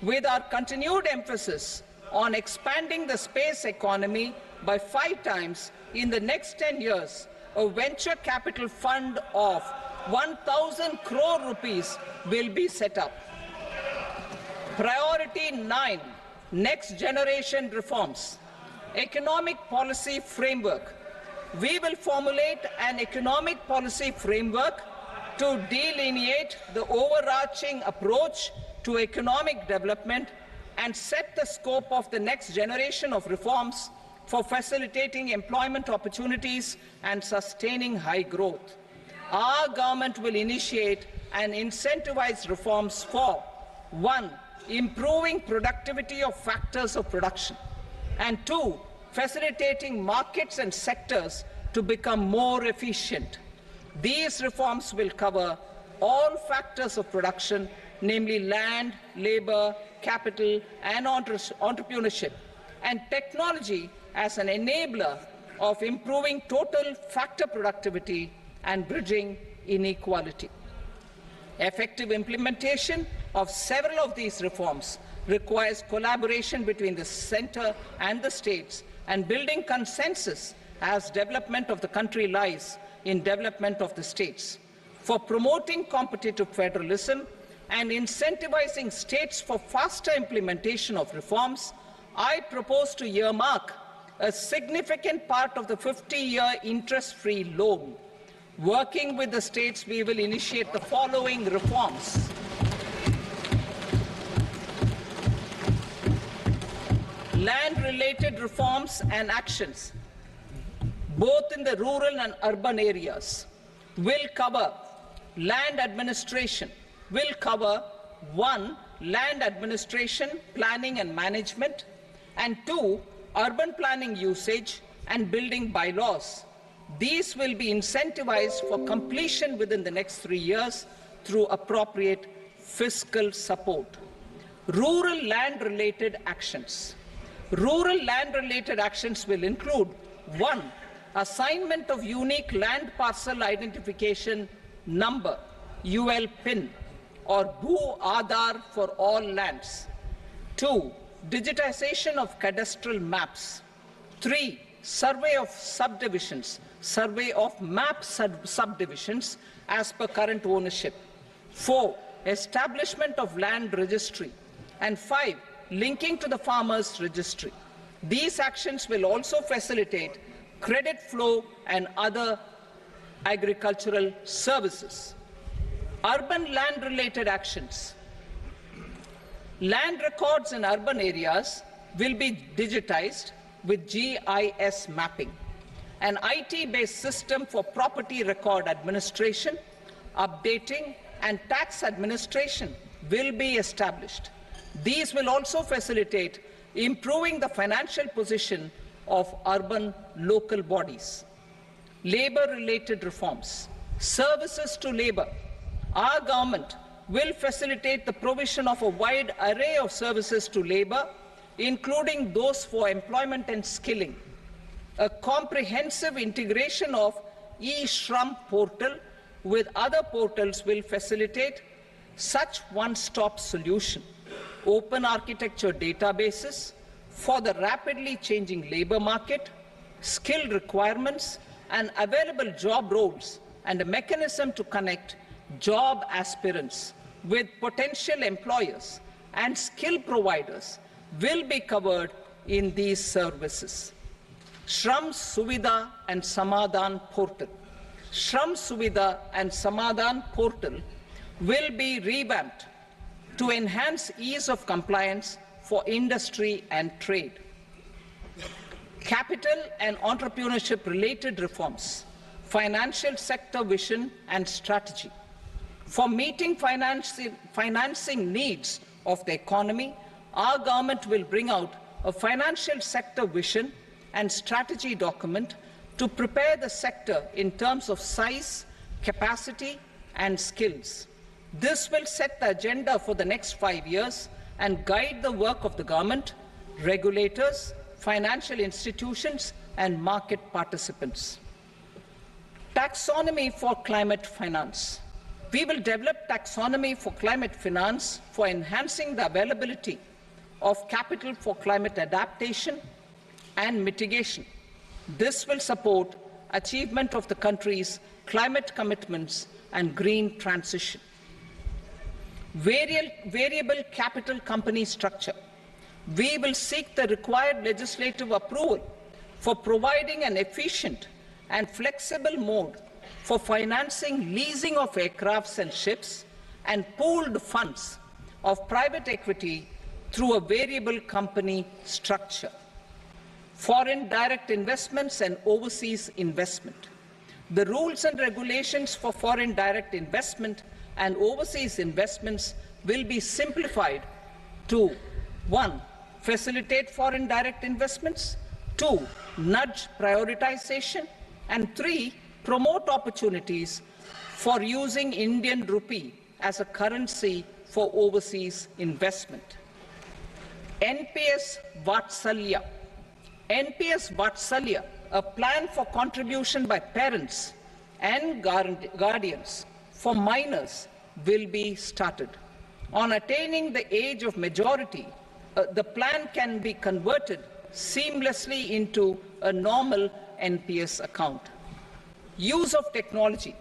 With our continued emphasis on expanding the space economy by 5 times in the next 10 years, a venture capital fund of 1,000 crore rupees will be set up. Priority 9, next generation reforms. Economic policy framework. We will formulate an economic policy framework to delineate the overarching approach to economic development and set the scope of the next generation of reforms for facilitating employment opportunities and sustaining high growth. Our government will initiate and incentivize reforms for 1. Improving productivity of factors of production, and 2. Facilitating markets and sectors to become more efficient. These reforms will cover all factors of production, namely land, labor, capital, and entrepreneurship, and technology as an enabler of improving total factor productivity and bridging inequality. Effective implementation of several of these reforms requires collaboration between the center and the states and building consensus as development of the country lies in development of the states. For promoting competitive federalism and incentivizing states for faster implementation of reforms, I propose to earmark a significant part of the 50-year interest-free loan. Working with the states, we will initiate the following reforms. Land-related reforms and actions, both in the rural and urban areas, will cover land administration, will cover 1. Land administration, planning and management, and 2. Urban planning usage and building bylaws. These will be incentivized for completion within the next 3 years through appropriate fiscal support. Rural land-related actions. Rural land-related actions will include 1. Assignment of unique land parcel identification number, UL PIN, or Bhu Aadhaar for all lands. 2. Digitization of cadastral maps. 3. Survey of subdivisions, survey of map subdivisions as per current ownership. 4. Establishment of land registry. And 5. Linking to the farmers registry. These actions will also facilitate credit flow and other agricultural services. Urban land-related actions. Land records in urban areas will be digitized with GIS mapping. An IT-based system for property record administration, updating, and tax administration will be established. These will also facilitate improving the financial position of urban local bodies. Labor-related reforms. Services to labor. Our government will facilitate the provision of a wide array of services to labor, including those for employment and skilling. A comprehensive integration of e-Shram portal with other portals will facilitate such one-stop solution. Open architecture databases for the rapidly changing labor market, skill requirements, and available job roles, and a mechanism to connect job aspirants with potential employers and skill providers will be covered in these services. Shram Suvidha and Samadhan portal. Shram Suvidha and Samadhan portal will be revamped to enhance ease of compliance for industry and trade. Capital and entrepreneurship related reforms, financial sector vision and strategy. For meeting financing needs of the economy, our government will bring out a financial sector vision and strategy document to prepare the sector in terms of size, capacity, and skills. This will set the agenda for the next 5 years and guide the work of the government, regulators, financial institutions, and market participants. Taxonomy for climate finance. We will develop taxonomy for climate finance for enhancing the availability of capital for climate adaptation and mitigation. This will support achievement of the country's climate commitments and green transition. Variable capital company structure. We will seek the required legislative approval for providing an efficient and flexible mode for financing leasing of aircrafts and ships and pooled funds of private equity through a variable company structure. Foreign direct investments and overseas investment. The rules and regulations for foreign direct investment and overseas investments will be simplified to 1. Facilitate foreign direct investments, 2. Nudge prioritization, and 3. Promote opportunities for using Indian rupee as a currency for overseas investment. NPS Vatsalya. NPS Vatsalya, a plan for contribution by parents and guardians for minors, will be started. On attaining the age of majority, the plan can be converted seamlessly into a normal NPS account. Use of technology.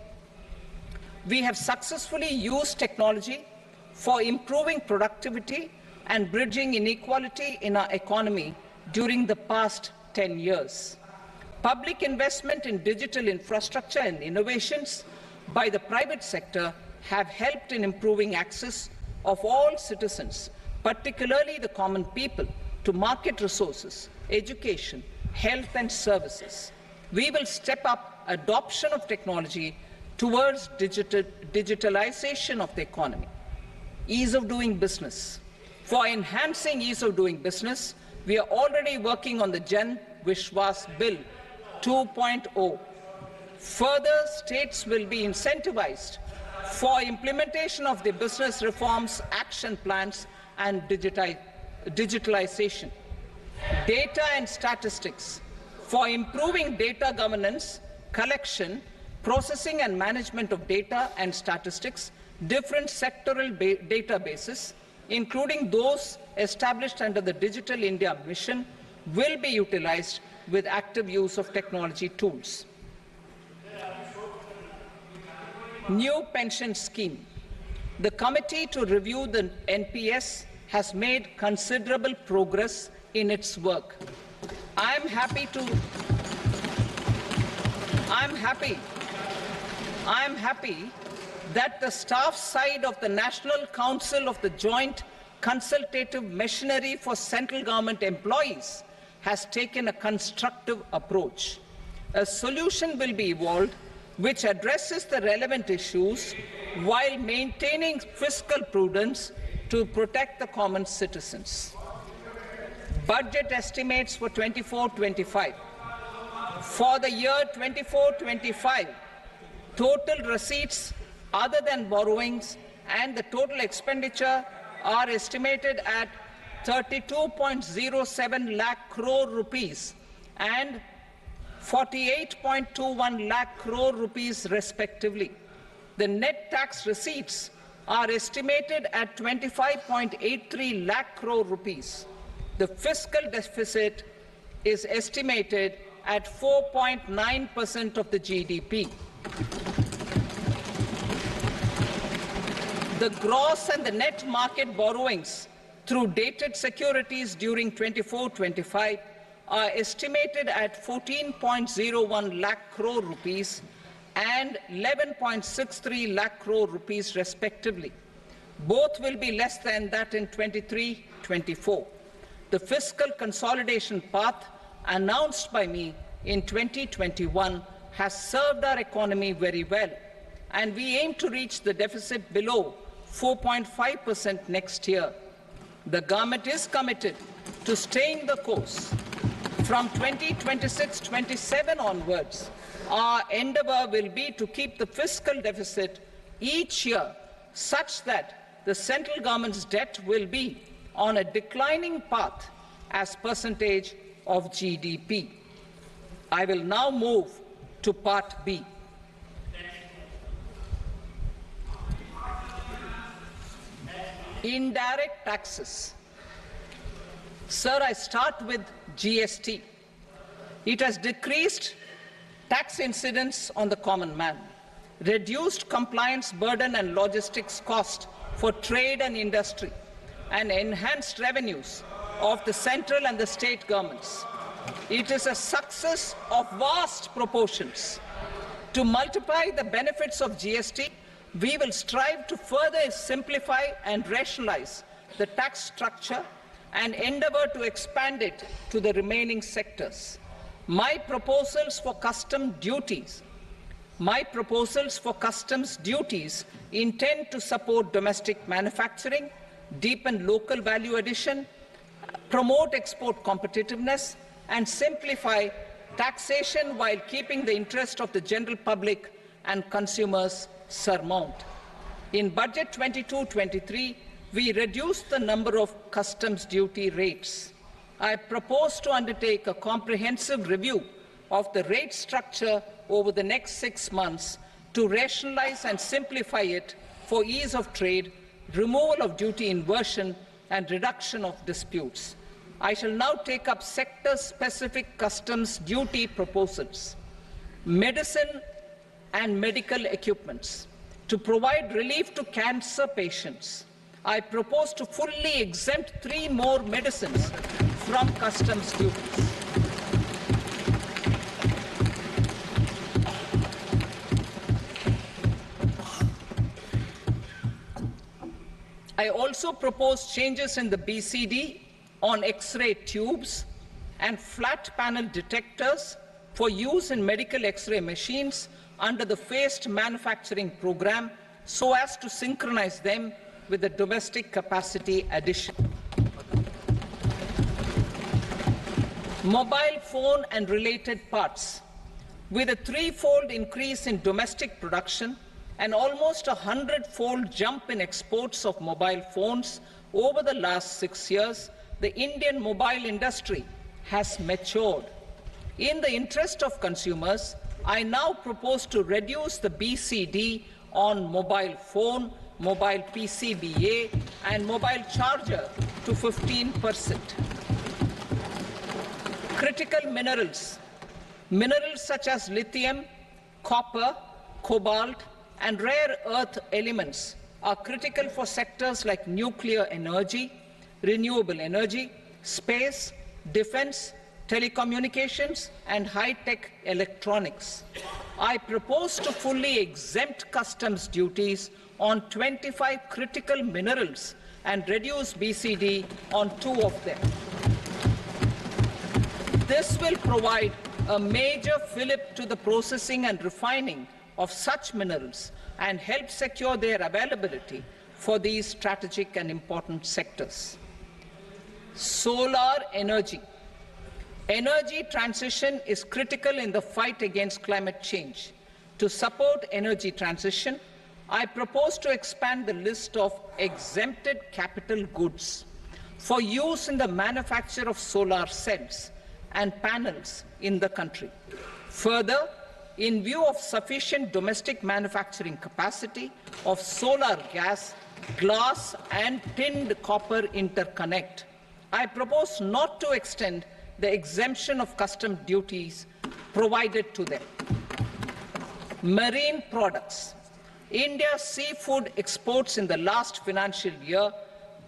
We have successfully used technology for improving productivity and bridging inequality in our economy during the past 10 years. Public investment in digital infrastructure and innovations by the private sector have helped in improving access of all citizens, particularly the common people, to market resources, education, health and services. We will step up adoption of technology towards digitalization of the economy. Ease of doing business. For enhancing ease of doing business, we are already working on the Jan Vishwas Bill 2.0. Further, states will be incentivized for implementation of the business reforms, action plans and digitalization. Data and statistics. For improving data governance, collection, processing and management of data and statistics, different sectoral databases, including those established under the Digital India Mission, will be utilized with active use of technology tools. New pension scheme. The committee to review the NPS has made considerable progress in its work. I am happy that the staff side of the National Council of the Joint Consultative Machinery for Central Government Employees has taken a constructive approach. A solution will be evolved which addresses the relevant issues while maintaining fiscal prudence to protect the common citizens. Budget estimates for 24-25. For the year 24-25, total receipts other than borrowings and the total expenditure are estimated at 32.07 lakh crore rupees and 48.21 lakh crore rupees respectively. The net tax receipts are estimated at 25.83 lakh crore rupees. The fiscal deficit is estimated at 4.9% of the GDP. The gross and the net market borrowings through dated securities during 24-25 are estimated at 14.01 lakh crore rupees and 11.63 lakh crore rupees respectively. Both will be less than that in 23-24. The fiscal consolidation path announced by me in 2021 has served our economy very well, and we aim to reach the deficit below 4.5% next year. The government is committed to staying the course. From 2026-27 onwards, our endeavour will be to keep the fiscal deficit each year such that the central government's debt will be on a declining path as percentage of GDP. I will now move to Part B. Indirect taxes. Sir, I start with GST. It has decreased tax incidence on the common man, reduced compliance burden and logistics cost for trade and industry, and enhanced revenues of the central and the state governments. It is a success of vast proportions. To multiply the benefits of GST, we will strive to further simplify and rationalize the tax structure and endeavour to expand it to the remaining sectors. My proposals for customs duties intend to support domestic manufacturing, deepen local value addition, promote export competitiveness, and simplify taxation while keeping the interest of the general public and consumers surmount. In Budget 22-23, we reduced the number of customs duty rates. I propose to undertake a comprehensive review of the rate structure over the next 6 months to rationalize and simplify it for ease of trade, removal of duty inversion, and reduction of disputes. I shall now take up sector-specific customs duty proposals. Medicine and medical equipments. To provide relief to cancer patients, I propose to fully exempt 3 more medicines from customs duties. I also propose changes in the BCD on X-ray tubes and flat panel detectors for use in medical X-ray machines under the phased manufacturing program so as to synchronize them with the domestic capacity addition. Mobile phone and related parts. With a threefold increase in domestic production and almost a 100-fold jump in exports of mobile phones over the last 6 years, the Indian mobile industry has matured. In the interest of consumers, I now propose to reduce the BCD on mobile phone, mobile PCBA, and mobile charger to 15%. Critical minerals. Minerals such as lithium, copper, cobalt, and rare earth elements are critical for sectors like nuclear energy, renewable energy, space, defense, telecommunications, and high-tech electronics. I propose to fully exempt customs duties on 25 critical minerals and reduce BCD on 2 of them. This will provide a major fillip to the processing and refining of such minerals and help secure their availability for these strategic and important sectors. Solar energy. Energy transition is critical in the fight against climate change. To support energy transition, I propose to expand the list of exempted capital goods for use in the manufacture of solar cells and panels in the country. Further, in view of sufficient domestic manufacturing capacity of solar gas, glass and tinned copper interconnect, I propose not to extend the exemption of custom duties provided to them. Marine products. India's seafood exports in the last financial year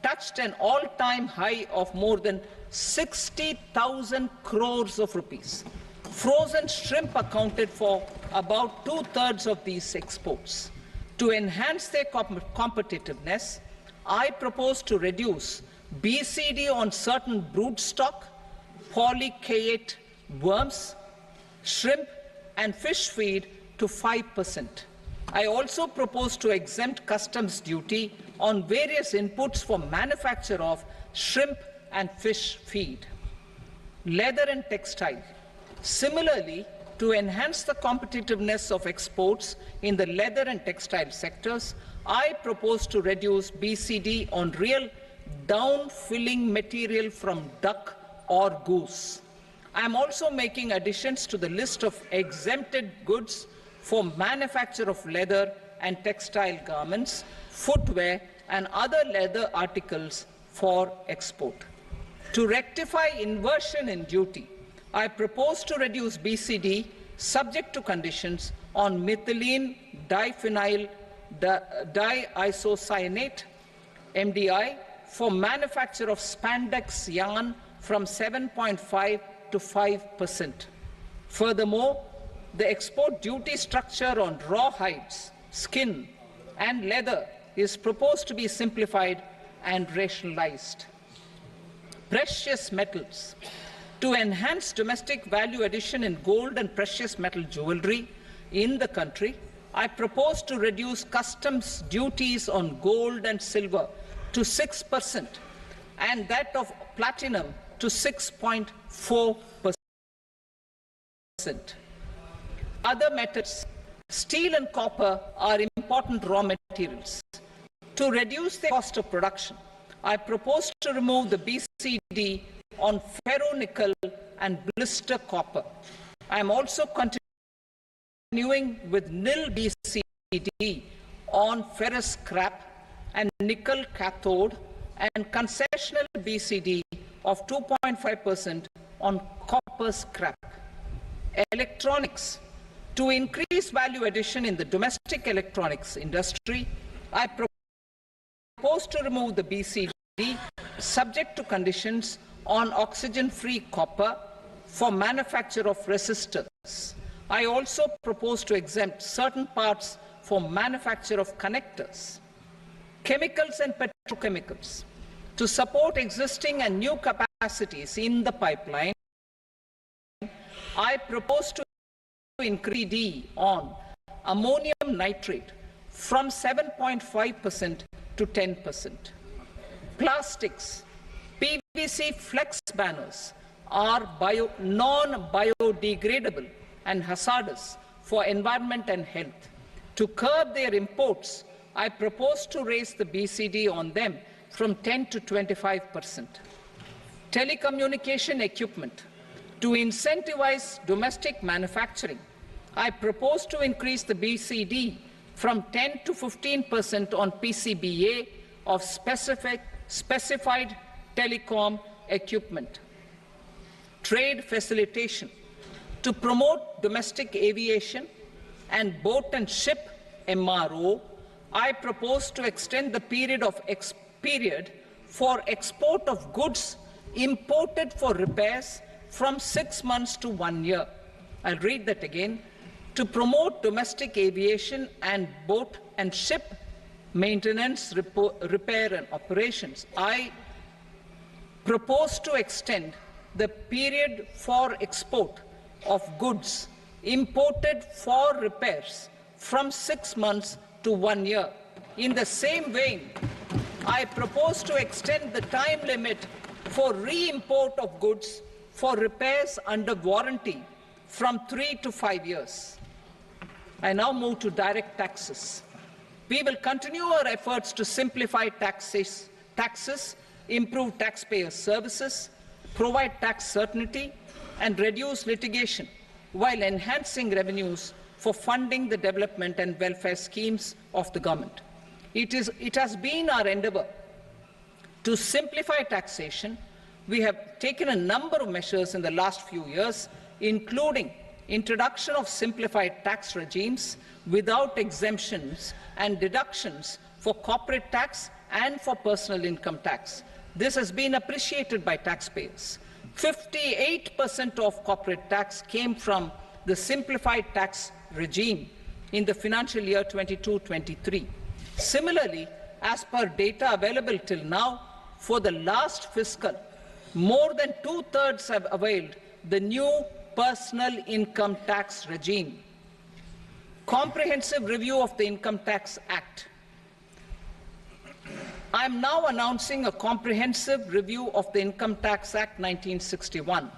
touched an all-time high of more than 60,000 crores of rupees. Frozen shrimp accounted for about 2/3 of these exports. To enhance their competitiveness, I propose to reduce BCD on certain broodstock, polychaete worms, shrimp, and fish feed to 5%. I also propose to exempt customs duty on various inputs for manufacture of shrimp and fish feed. Leather and textile. Similarly, to enhance the competitiveness of exports in the leather and textile sectors, I propose to reduce BCD on real down-filling material from duck or goose. I am also making additions to the list of exempted goods for manufacture of leather and textile garments, footwear, and other leather articles for export. To rectify inversion in duty, I propose to reduce BCD subject to conditions on methylene diphenyl diisocyanate MDI for manufacture of spandex yarn from 7.5 to 5%. Furthermore, the export duty structure on raw hides, skin, and leather is proposed to be simplified and rationalized. Precious metals. To enhance domestic value addition in gold and precious metal jewelry in the country, I propose to reduce customs duties on gold and silver to 6% and that of platinum to 6.4%. Other metals, steel and copper, are important raw materials. To reduce the cost of production, I propose to remove the BCD on ferronickel and blister copper. I am also continuing with nil BCD on ferrous scrap and nickel cathode and concessional BCD of 2.5% on copper scrap. Electronics. To increase value addition in the domestic electronics industry, I propose to remove the BCD subject to conditions on oxygen-free copper for manufacture of resistors. I also propose to exempt certain parts for manufacture of connectors. Chemicals and petrochemicals. To support existing and new capacities in the pipeline, I propose to increase D on ammonium nitrate from 7.5% to 10%. Plastics, PVC flex banners are non-biodegradable and hazardous for environment and health. To curb their imports, I propose to raise the BCD on them from 10 to 25%. Telecommunication equipment. To incentivize domestic manufacturing, I propose to increase the BCD from 10 to 15% on PCBA of specified telecom equipment. Trade facilitation. To promote domestic aviation and boat and ship MRO, I propose to extend the period for export of goods imported for repairs from 6 months to 1 year. I'll read that again. To promote domestic aviation and boat and ship maintenance, repair and operations, I propose to extend the period for export of goods imported for repairs from 6 months to 1 year. In the same vein, I propose to extend the time limit for re-import of goods for repairs under warranty from 3 to 5 years. I now move to direct taxes. We will continue our efforts to simplify taxes, improve taxpayer services, provide tax certainty, and reduce litigation while enhancing revenues for funding the development and welfare schemes of the government. It has been our endeavour to simplify taxation. We have taken a number of measures in the last few years, including introduction of simplified tax regimes without exemptions and deductions for corporate tax and for personal income tax. This has been appreciated by taxpayers. 58% of corporate tax came from the simplified tax regime in the financial year 22-23. Similarly, as per data available till now, for the last fiscal, more than 2/3 have availed the new personal income tax regime. Comprehensive review of the Income Tax Act. I am now announcing a comprehensive review of the Income Tax Act 1961.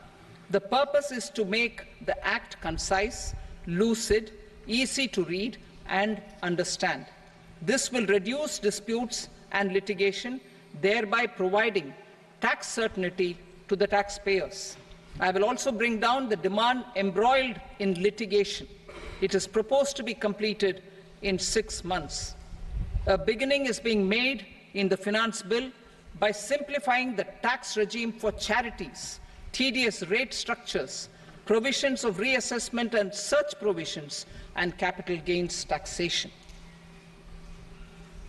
The purpose is to make the Act concise, lucid, easy to read and understand. This will reduce disputes and litigation, thereby providing tax certainty to the taxpayers. I will also bring down the demand embroiled in litigation. It is proposed to be completed in 6 months. A beginning is being made in the Finance Bill by simplifying the tax regime for charities, TDS rate structures, provisions of reassessment and such provisions, and capital gains taxation.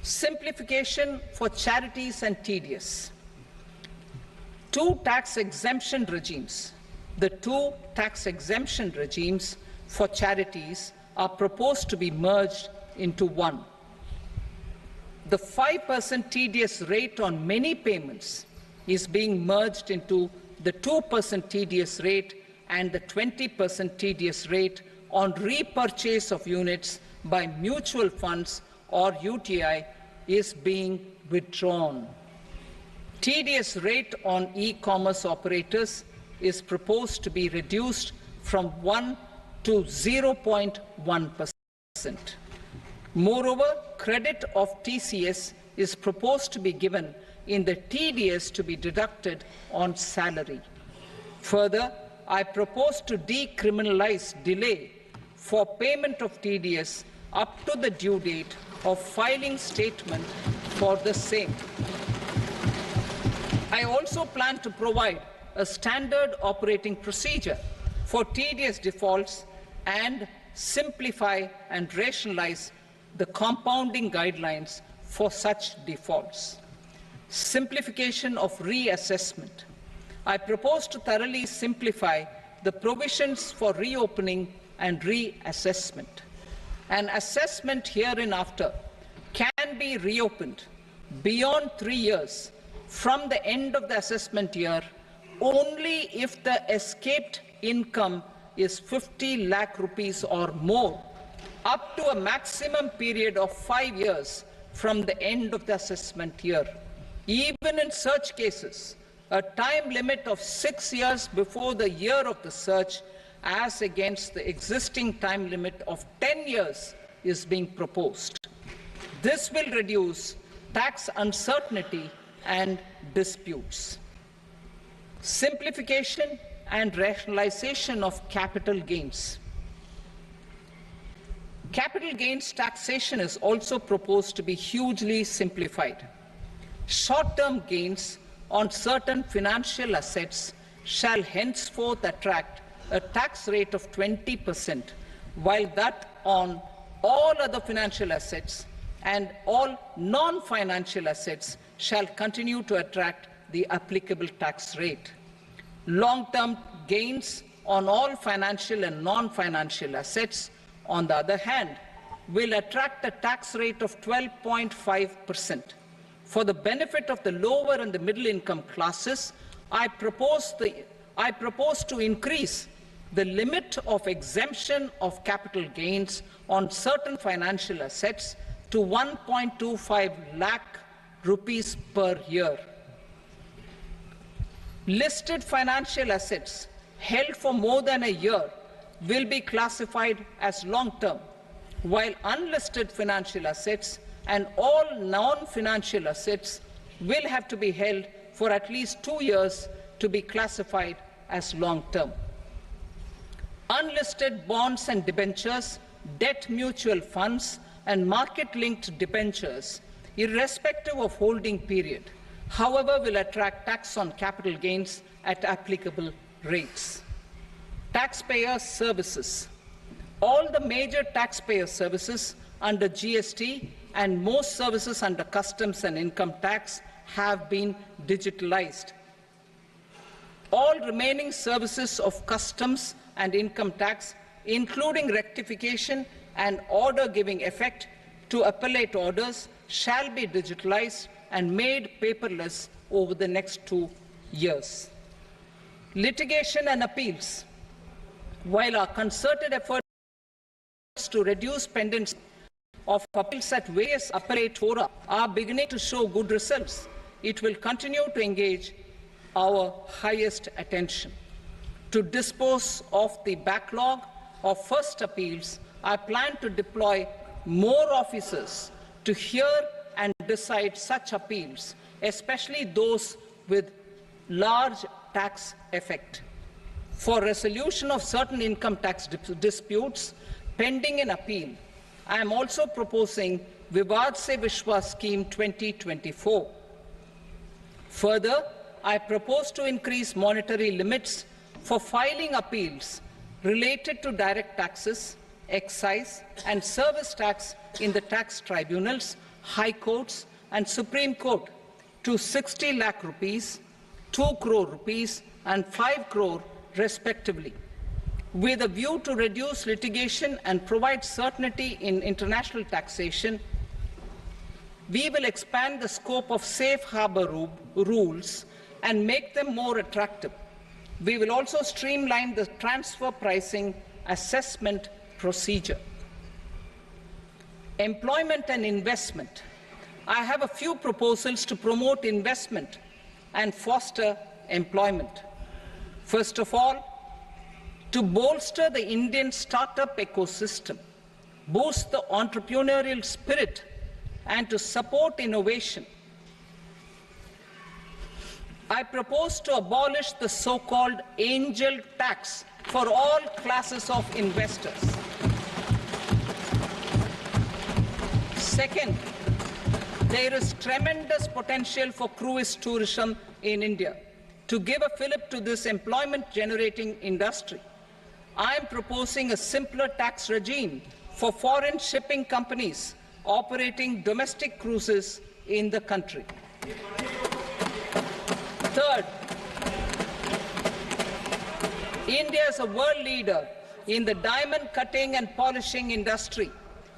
Simplification for charities and TDS. Two tax exemption regimes. The two tax exemption regimes for charities are proposed to be merged into one. The 5% TDS rate on many payments is being merged into the 2% TDS rate, and the 20% TDS rate on repurchase of units by mutual funds or UTI is being withdrawn. TDS rate on e-commerce operators is proposed to be reduced from 1 to 0.1%. Moreover, credit of TCS is proposed to be given in the TDS to be deducted on salary. Further, I propose to decriminalize delay for payment of TDS up to the due date of filing statement for the same. I also plan to provide a standard operating procedure for TDS defaults and simplify and rationalize the compounding guidelines for such defaults. Simplification of reassessment. I propose to thoroughly simplify the provisions for reopening and reassessment. An assessment hereinafter can be reopened beyond 3 years from the end of the assessment year only if the escaped income is 50 lakh rupees or more, up to a maximum period of 5 years from the end of the assessment year. Even in such cases, a time limit of 6 years before the year of the search, as against the existing time limit of 10 years, is being proposed. This will reduce tax uncertainty and disputes. Simplification and rationalization of capital gains. Capital gains taxation is also proposed to be hugely simplified. Short-term gains on certain financial assets shall henceforth attract a tax rate of 20%, while that on all other financial assets and all non-financial assets shall continue to attract the applicable tax rate. Long-term gains on all financial and non-financial assets, on the other hand, will attract a tax rate of 12.5%. For the benefit of the lower and the middle income classes, I propose to increase the limit of exemption of capital gains on certain financial assets to 1.25 lakh rupees per year. Listed financial assets held for more than a year will be classified as long-term, while unlisted financial assets and all non-financial assets will have to be held for at least 2 years to be classified as long-term. Unlisted bonds and debentures, debt mutual funds, and market-linked debentures, irrespective of holding period, however, will attract tax on capital gains at applicable rates. Taxpayer services. All the major taxpayer services under GST and most services under customs and income tax have been digitalized. All remaining services of customs and income tax, including rectification and order giving effect to appellate orders, shall be digitalized and made paperless over the next 2 years. Litigation and appeals. While our concerted efforts to reduce pendency of appeals at various appellate fora are beginning to show good results, it will continue to engage our highest attention. To dispose of the backlog of first appeals, I plan to deploy more officers to hear and decide such appeals, especially those with large tax effect. For resolution of certain income tax disputes pending in appeal, I am also proposing Vivad Se Vishwas Scheme 2024. Further, I propose to increase monetary limits for filing appeals related to direct taxes, excise and service tax in the tax tribunals, high courts and Supreme Court to 60 lakh rupees, 2 crore rupees and 5 crore respectively. With a view to reduce litigation and provide certainty in international taxation, we will expand the scope of safe harbor rules and make them more attractive. We will also streamline the transfer pricing assessment procedure. Employment and investment. I have a few proposals to promote investment and foster employment. First of all, to bolster the Indian startup ecosystem, boost the entrepreneurial spirit, and to support innovation, I propose to abolish the so-called angel tax for all classes of investors. Second, there is tremendous potential for cruise tourism in India. To give a fillip to this employment-generating industry, I am proposing a simpler tax regime for foreign shipping companies operating domestic cruises in the country. Third, India is a world leader in the diamond cutting and polishing industry,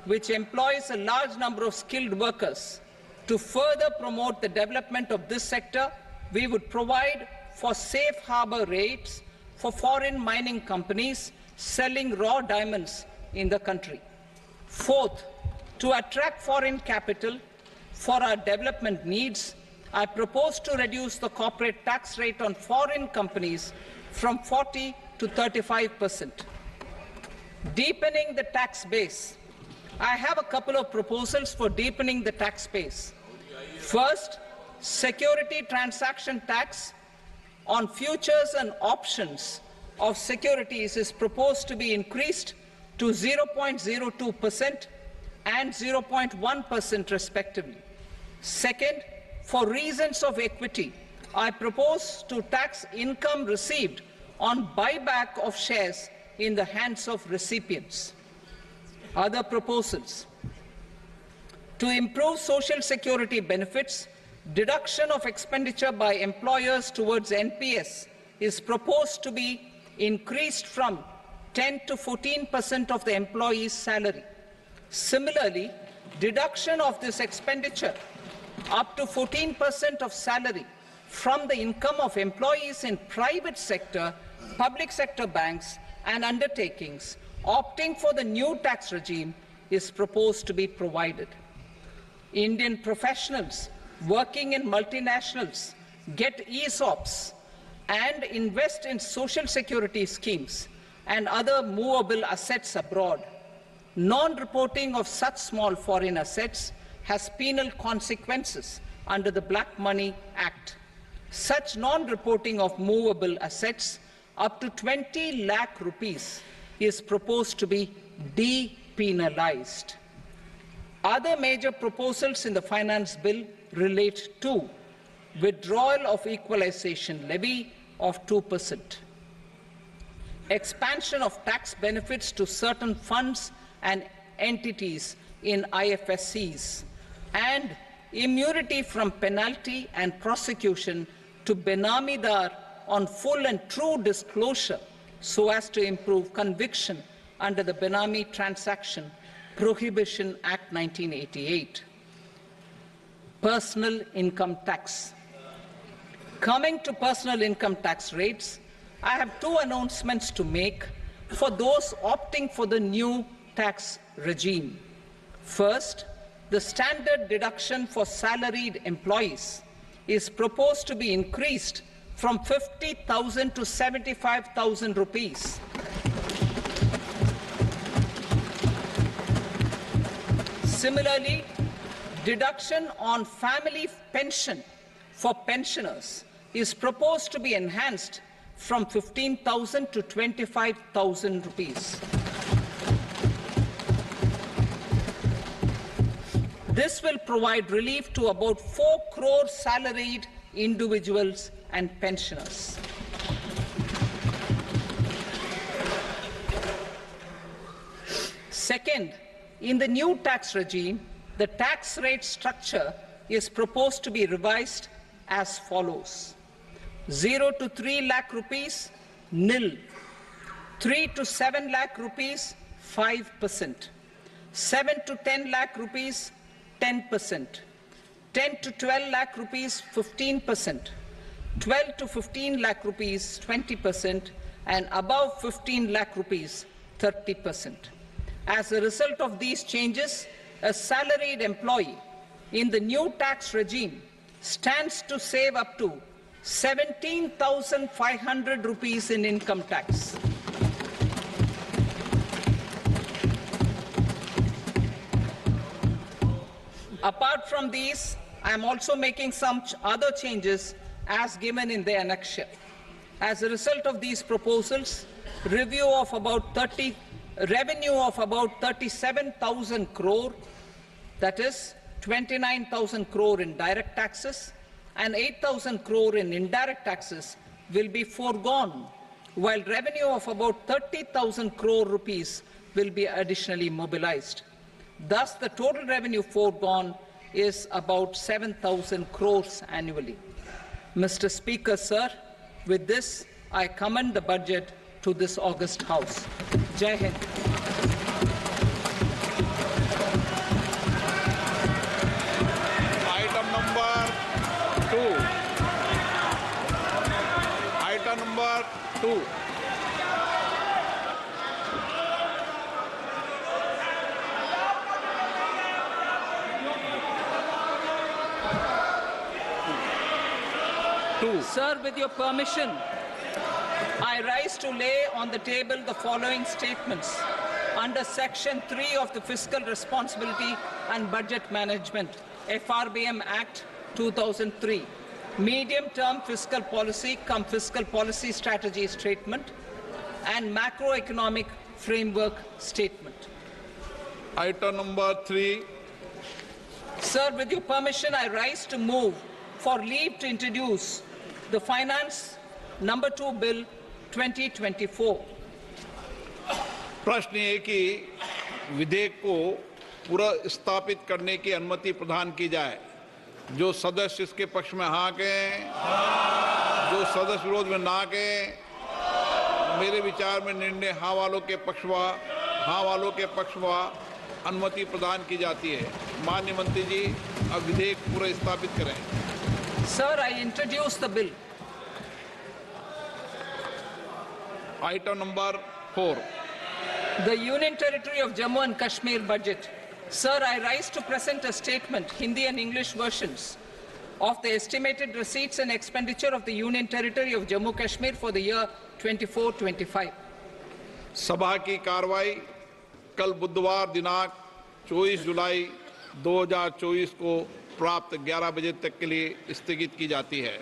which employs a large number of skilled workers. To further promote the development of this sector, we would provide for safe harbor rates for foreign mining companies selling raw diamonds in the country. Fourth, to attract foreign capital for our development needs, I propose to reduce the corporate tax rate on foreign companies from 40 to 35%. Deepening the tax base. I have a couple of proposals for deepening the tax base. First, security transaction tax on futures and options of securities is proposed to be increased to 0.02% and 0.1% respectively. Second, for reasons of equity, I propose to tax income received on buyback of shares in the hands of recipients. Other proposals. To improve social security benefits, deduction of expenditure by employers towards NPS is proposed to be increased from 10 to 14% of the employee's salary. Similarly, deduction of this expenditure up to 14% of salary from the income of employees in private sector, public sector banks and undertakings opting for the new tax regime is proposed to be provided. Indian professionals working in multinationals get ESOPs and invest in social security schemes and other movable assets abroad. Non-reporting of such small foreign assets has penal consequences under the Black Money Act. Such non-reporting of movable assets up to 20 lakh rupees is proposed to be depenalized. Other major proposals in the finance bill relate to withdrawal of equalization levy of 2%, expansion of tax benefits to certain funds and entities in IFSCs, and immunity from penalty and prosecution to Benamidar on full and true disclosure so as to improve conviction under the Benami Transaction Prohibition Act 1988. Personal income tax. Coming to personal income tax rates, I have two announcements to make for those opting for the new tax regime. First, the standard deduction for salaried employees is proposed to be increased from 50,000 to 75,000 rupees. Similarly, deduction on family pension for pensioners is proposed to be enhanced from 15,000 to 25,000 rupees. This will provide relief to about 4 crore salaried individuals and pensioners. Second, in the new tax regime, the tax rate structure is proposed to be revised as follows: 0 to 3 lakh rupees, nil; 3 to 7 lakh rupees, 5%; 7 to 10 lakh rupees, 10%; 10 to 12 lakh rupees, 15%; 12 to 15 lakh rupees, 20%; and above 15 lakh rupees, 30%. As a result of these changes, a salaried employee in the new tax regime stands to save up to 17,500 rupees in income tax. Apart from these, I am also making some other changes as given in the annexure. As a result of these proposals, revenue of about 37,000 crore, that is 29,000 crore in direct taxes and 8,000 crore in indirect taxes, will be foregone, while revenue of about 30,000 crore rupees will be additionally mobilized. Thus, the total revenue foregone is about 7,000 crores annually. Mr. Speaker, sir, with this, I commend the budget to this august House. Jai Hind. I 2, Sir, with your permission, I rise to lay on the table the following statements under Section 3 of the Fiscal Responsibility and Budget Management, FRBM Act 2003, Medium-Term Fiscal Policy cum Fiscal Policy Strategy Statement and Macroeconomic Framework Statement. item number 3, Sir, with your permission, I rise to move for leave to introduce the Finance Number 2 Bill 2024. प्रश्न ये कि विधेयक को पुनर्स्थापित करने की अनुमति प्रदान की जाए। जो सदस्य इसके पक्ष में हाँ कहें, जो सदस्य विरोध में ना कहें। मेरे विचार में निर्णय हाँ वालों के पक्ष में अनुमति प्रदान की जाती है। माननीय मंत्री जी, अब विधेयक पुनर्स्थापित करें। Sir, I introduce the bill. Item number 4. The Union Territory of Jammu and Kashmir budget. Sir, I rise to present a statement, Hindi and English versions, of the estimated receipts and expenditure of the Union Territory of Jammu and Kashmir for the year 24-25. सभा की कार्रवाई कल बुधवार दिनांक 24 जुलाई 2024 को प्राप्त 11 बजे तक के लिए स्थगित की जाती है।